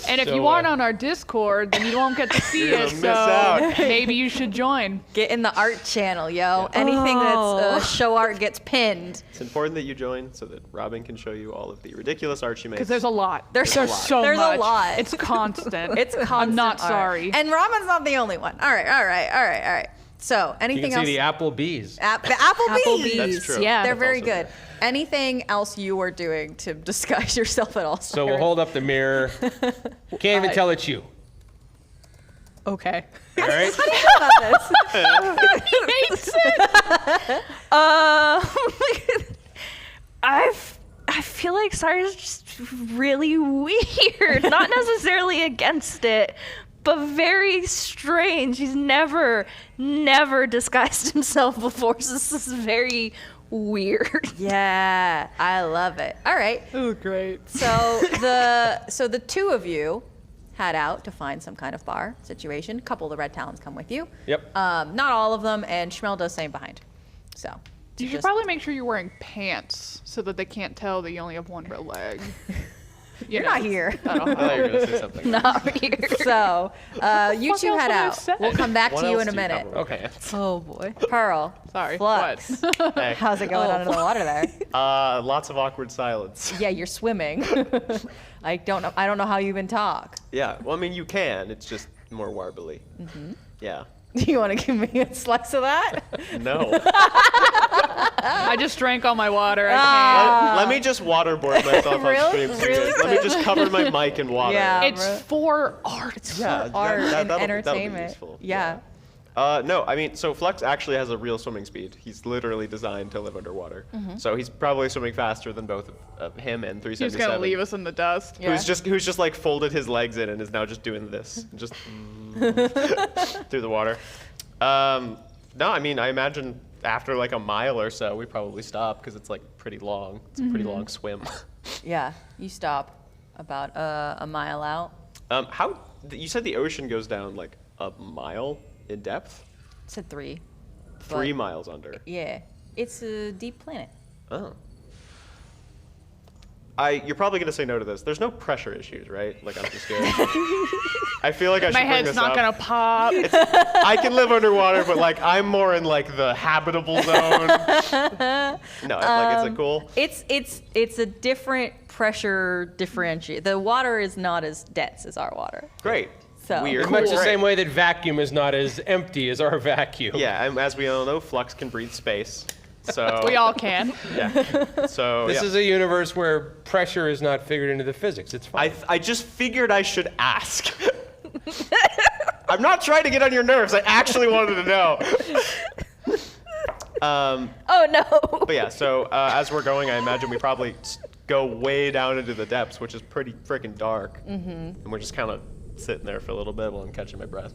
And if So, you aren't on our Discord, then you won't get to see You're it. gonna miss So out. maybe you should join. Get in the art channel, yo. Anything that's show art gets pinned. It's important that you join so that Robin can show you all of the ridiculous art she makes. Because there's a lot. There's so There's much. a lot. It's constant. It's constant I'm not art. sorry. And Robin's not the only one. All right. So, You anything can else? see the Applebees. Applebees. That's true. Yeah. They're That's very also good. Anything else you are doing to disguise yourself at all? So we'll Cyrus? hold up the mirror. Can't even tell it's you. Okay. All right. I feel like Cyrus is just really weird. Not necessarily against it, but very strange. He's never disguised himself before, so this is very weird. Yeah, I love it. All right. Oh, great. So the two of you head out to find some kind of bar situation. A couple of the Red Talons come with you. Yep. Not all of them, and Shmel does same behind. So You should probably make sure you're wearing pants so that they can't tell that you only have one real leg. You're not here. I thought you were going to say something. Not here. So you What two else head would I have out. said? We'll come back What to you else in a do you minute. cover? Okay. Oh boy. Pearl. Sorry. Flux. What? Hey. How's it going under the water there? Lots of awkward silence. Yeah, you're swimming. I don't know how you even talk. Yeah, well, I mean, you can. It's just more warbly. Mm-hmm. Yeah. Do you want to give me a slice of that? No. I just drank all my water. I Let me just waterboard myself on Really? stream. Really Let me just cover my mic in water. Yeah. can't. It's for art. Yeah, Art and that'll be entertainment. useful. Yeah. No, I mean, so Flux actually has a real swimming speed. He's literally designed to live underwater. So he's probably swimming faster than both of him and 377. He's gonna leave us in the dust. Yeah. Who's just like folded his legs in and is now just doing this, just through the water. No, I mean, I imagine after like a mile or so, we probably stop because it's like pretty long. It's a pretty long swim. Yeah. You stop about a mile out. You said the ocean goes down like a mile in depth? Said 3. 3 but- miles under. Yeah. It's a deep planet. Oh. You're probably going to say no to this. There's no pressure issues, right? Like, I'm just good. I feel like I should My bring head's this not up. gonna pop. I can live underwater, but like I'm more in like the habitable zone. No, like it's a cool. It's a different pressure differentiate. The water is not as dense as our water. Great. So Weird. Much the Great. same way that vacuum is not as empty as our vacuum. Yeah, and as we all know, flux can breathe space. So We all can. yeah. So This yeah. is a universe where pressure is not figured into the physics. It's fine. I just figured I should ask. I'm not trying to get on your nerves. I actually wanted to know. Oh no. But yeah, so as we're going, I imagine we probably go way down into the depths, which is pretty freaking dark. Mm-hmm. And we're just kind of sitting there for a little bit while I'm catching my breath.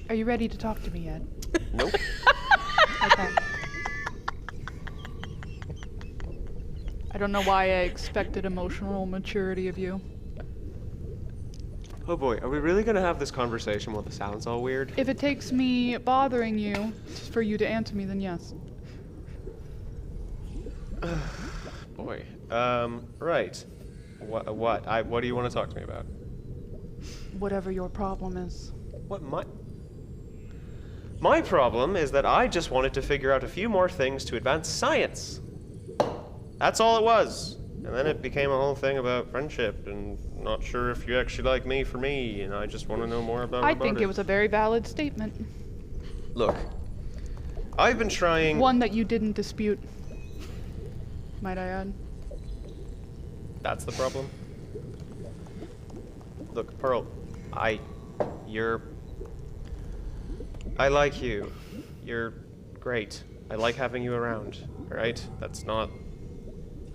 Are you ready to talk to me yet? Nope. Okay. I don't know why I expected emotional maturity of you. Oh boy, are we really gonna have this conversation while the sound's all weird? If it takes me bothering you for you to answer me, then yes. Boy. Right. What do you want to talk to me about? Whatever your problem is. What my problem is that I just wanted to figure out a few more things to advance science. That's all it was. And then it became a whole thing about friendship and not sure if you actually like me for me, and I just want to know more about I think it was a very valid statement. Look, I've been trying... One that you didn't dispute, might I add. That's the problem? Look, Pearl, I like you. You're great. I like having you around, right?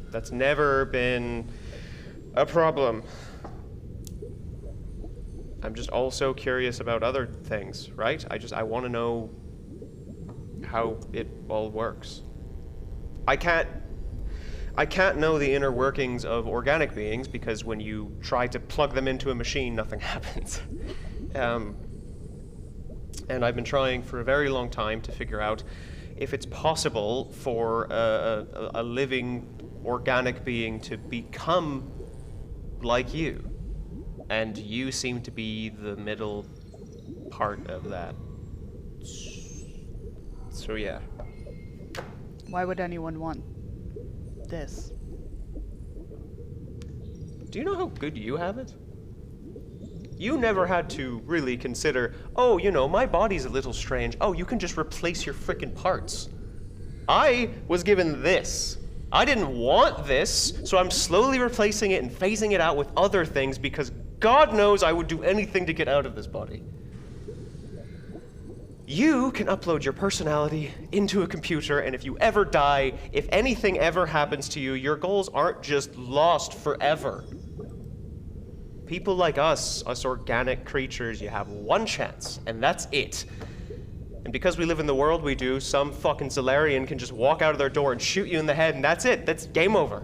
That's never been a problem. I'm just also curious about other things, right? I want to know how it all works. I can't know the inner workings of organic beings because when you try to plug them into a machine, nothing happens. And I've been trying for a very long time to figure out if it's possible for a living organic being to become like you. And you seem to be the middle part of that. So yeah. Why would anyone want this? Do you know how good you have it? You never had to really consider, oh, you know, my body's a little strange. Oh, you can just replace your frickin' parts. I was given this. I didn't want this, so I'm slowly replacing it and phasing it out with other things because God knows I would do anything to get out of this body. You can upload your personality into a computer, and if you ever die, if anything ever happens to you, your goals aren't just lost forever. People like us organic creatures, you have one chance, and that's it. And because we live in the world we do, some fucking Solarian can just walk out of their door and shoot you in the head, and that's it. That's game over.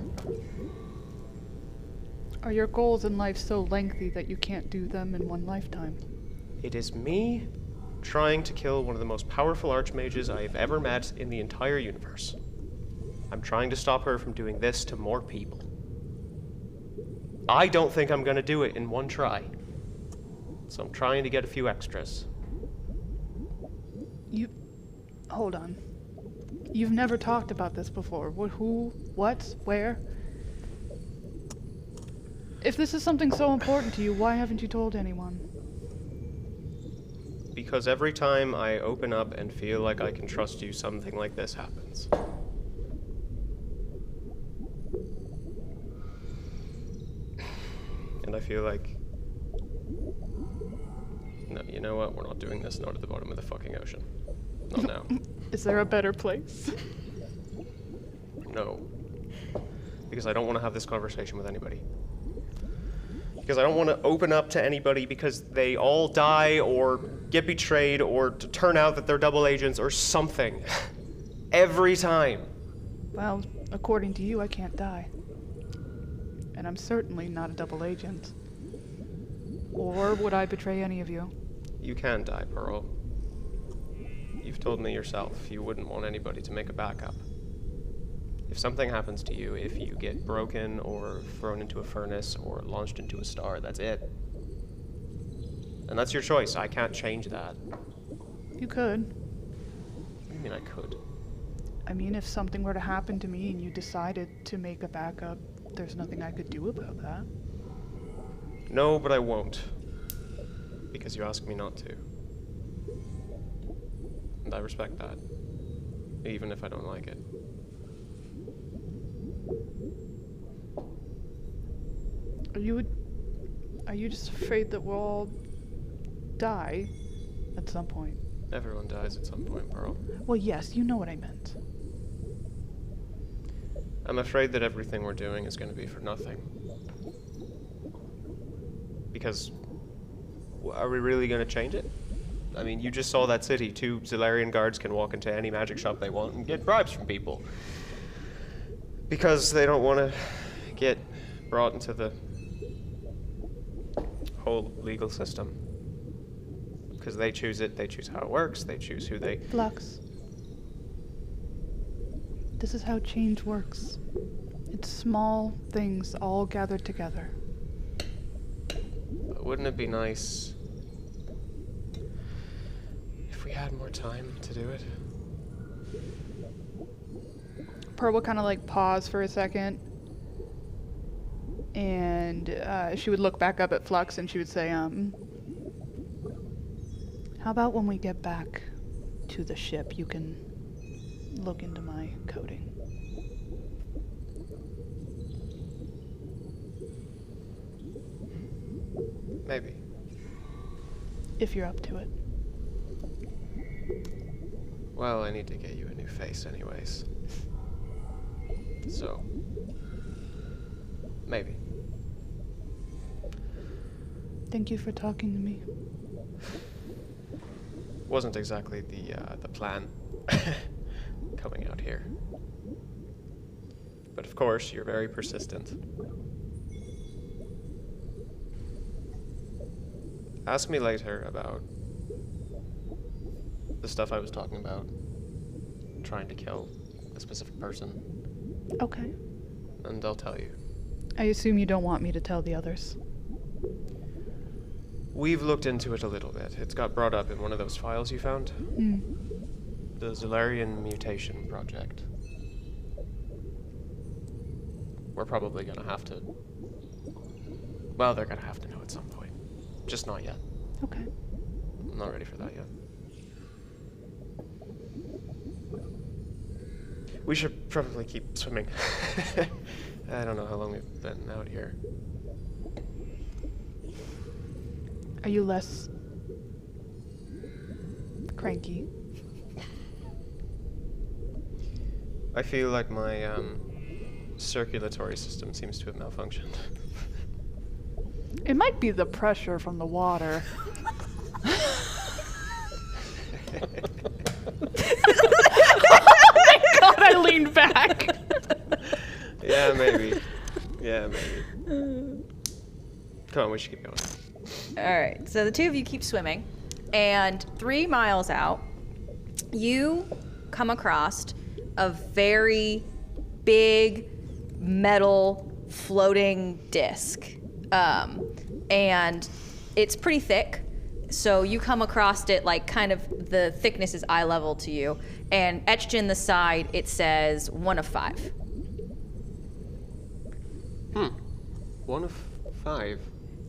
Are your goals in life so lengthy that you can't do them in one lifetime? It is me trying to kill one of the most powerful archmages I've ever met in the entire universe. I'm trying to stop her from doing this to more people. I don't think I'm gonna do it in one try. So I'm trying to get a few extras. Hold on. You've never talked about this before. Who, what, where? If this is something so important to you, why haven't you told anyone? Because every time I open up and feel like I can trust you, something like this happens. And I feel like... No, you know what? We're not doing this, not at the bottom of the fucking ocean. Not now. Is there a better place? No. Because I don't want to have this conversation with anybody. Because I don't want to open up to anybody because they all die or get betrayed or to turn out that they're double agents or something. Every time. Well, according to you, I can't die. And I'm certainly not a double agent. Or would I betray any of you? You can die, Pearl. You've told me yourself you wouldn't want anybody to make a backup. If something happens to you, if you get broken or thrown into a furnace or launched into a star, that's it. And that's your choice. I can't change that. You could. I mean, I could. I mean, if something were to happen to me and you decided to make a backup, there's nothing I could do about that. No, but I won't. Because you asked me not to. And I respect that. Even if I don't like it. Are you just afraid that we'll all die at some point? Everyone dies at some point, Pearl. Well, yes, you know what I meant. I'm afraid that everything we're doing is going to be for nothing. Because, are we really going to change it? I mean, you just saw that city. 2 Zilarian guards can walk into any magic shop they want and get bribes from people. Because they don't want to get brought into the whole legal system. Because they choose it, they choose how it works, they choose who they... Flux. This is how change works. It's small things all gathered together. But wouldn't it be nice if we had more time to do it? Pearl would kind of like pause for a second. And she would look back up at Flux and she would say, how about when we get back to the ship, you can look into my coding? Maybe. If you're up to it. Well, I need to get you a new face anyways. So, maybe. Thank you for talking to me. Wasn't exactly the plan coming out here. But of course, you're very persistent. Ask me later about the stuff I was talking about. Trying to kill a specific person. Okay. And I'll tell you. I assume you don't want me to tell the others. We've looked into it a little bit. It's got brought up in one of those files you found. The Zilarian Mutation Project. We're probably gonna have to... Well, they're gonna have to know at some point. Just not yet. Okay. I'm not ready for that yet. We should probably keep swimming. I don't know how long we've been out here. Are you less cranky? I feel like my circulatory system seems to have malfunctioned. It might be the pressure from the water. God, I leaned back. Yeah, maybe. Yeah, maybe. Come on, we should keep going. All right, so the two of you keep swimming, and 3 miles out, you come across a very big metal floating disc. And it's pretty thick, so you come across it like kind of the thickness is eye level to you, and etched in the side it says 1 of 5. 1 of 5.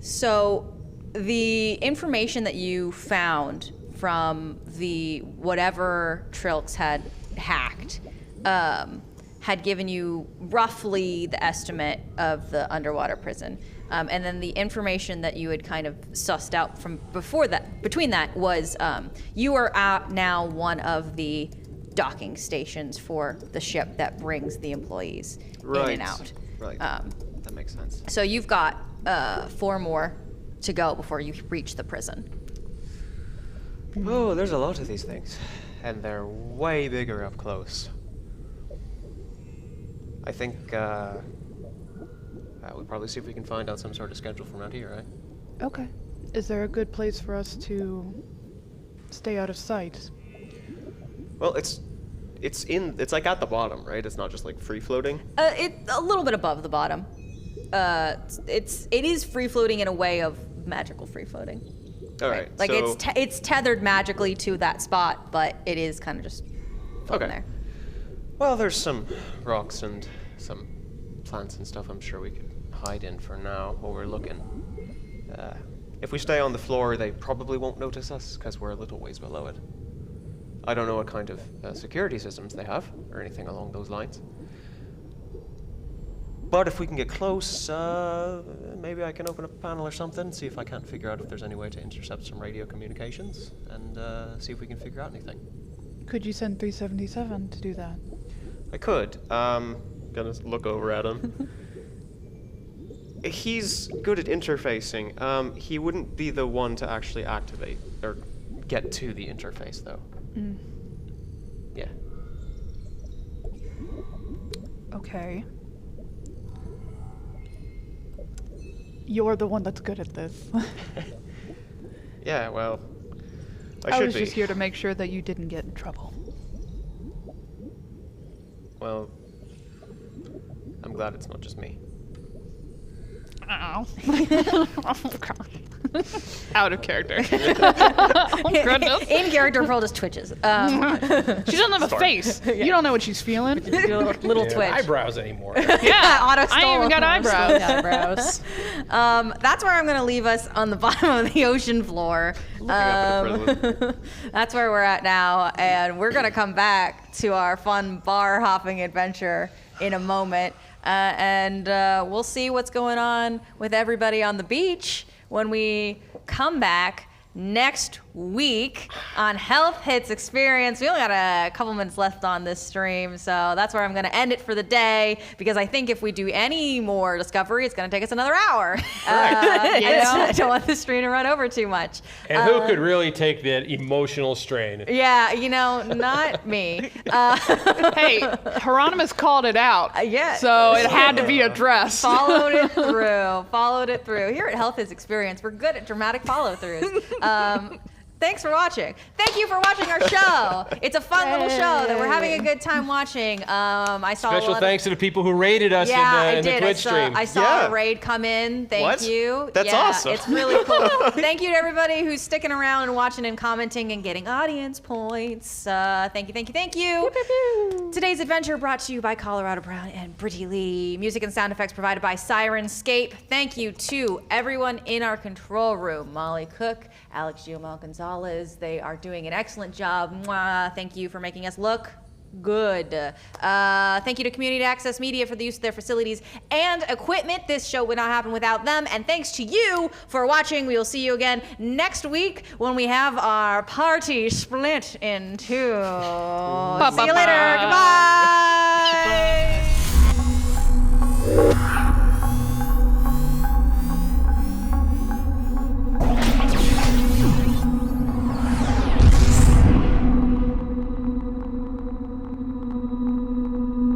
So the information that you found from the whatever Trilx had hacked had given you roughly the estimate of the underwater prison. And then the information that you had kind of sussed out from between that was you are at now one of the docking stations for the ship that brings the employees in and out. Right. That makes sense. So you've got 4 more to go before you reach the prison. Oh, there's a lot of these things. And they're way bigger up close. I think, we'll probably see if we can find out some sort of schedule from out here, right? Okay. Is there a good place for us to stay out of sight? Well, it's like at the bottom, right? It's not just like free floating. It's a little bit above the bottom. It is free floating in a way of magical free floating. All right. Like so, it's tethered magically to that spot, but it is kind of just floating Okay. there. well, there's some rocks and some plants and stuff I'm sure we could hide in for now while we're looking. If we stay on the floor, they probably won't notice us because we're a little ways below it. I don't know what kind of security systems they have or anything along those lines. But if we can get close, maybe I can open up a panel or something, see if I can't figure out if there's any way to intercept some radio communications, and see if we can figure out anything. Could you send 377 to do that? I could. Gonna look over at him. He's good at interfacing. He wouldn't be the one to actually activate or get to the interface, though. Yeah. Okay. You're the one that's good at this. Yeah, well, I I should was be. just here to make sure that you didn't get in trouble. Well, I'm glad it's not just me. Ow. Oh, God. Out of character. Oh, goodness. In character, Pearl just twitches. She doesn't have a face. You don't know what she's feeling. Little twitch. Eyebrows anymore. Yeah, Auto I ain't even got eyebrows. Eyebrows. That's where I'm gonna leave us on the bottom of the ocean floor. Looking up at the president. That's where we're at now, and we're gonna come back to our fun bar hopping adventure in a moment, and we'll see what's going on with everybody on the beach when we come back next week on Health Hits Experience. We only got a couple minutes left on this stream, so that's where I'm going to end it for the day, because I think if we do any more discovery, it's going to take us another hour. I don't want the stream to run over too much. And who could really take that emotional strain? Yeah, not me. Hey, Hieronymus called it out. Yeah. So it had to be addressed. Followed it through. Here at Health Hits Experience, we're good at dramatic follow-throughs. Thanks for watching. Thank you for watching our show. It's a fun little show that we're having a good time watching. I saw Special a lot thanks to the people who rated us in the Twitch stream. I saw Yeah. a raid come in. Thank What? you. That's yeah, awesome. It's really cool. Thank you to everybody who's sticking around and watching and commenting and getting audience points. Thank you. Today's adventure brought to you by Colorado Brown and Brittany Lee. Music and sound effects provided by Sirenscape. Thank you to everyone in our control room. Molly Cook, Alex Giomal Gonzalez. They are doing an excellent job. Mwah. Thank you for making us look good. Thank you to Community Access Media for the use of their facilities and equipment. This show would not happen without them. And thanks to you for watching. We will see you again next week when we have our party split in two. See you later. Goodbye.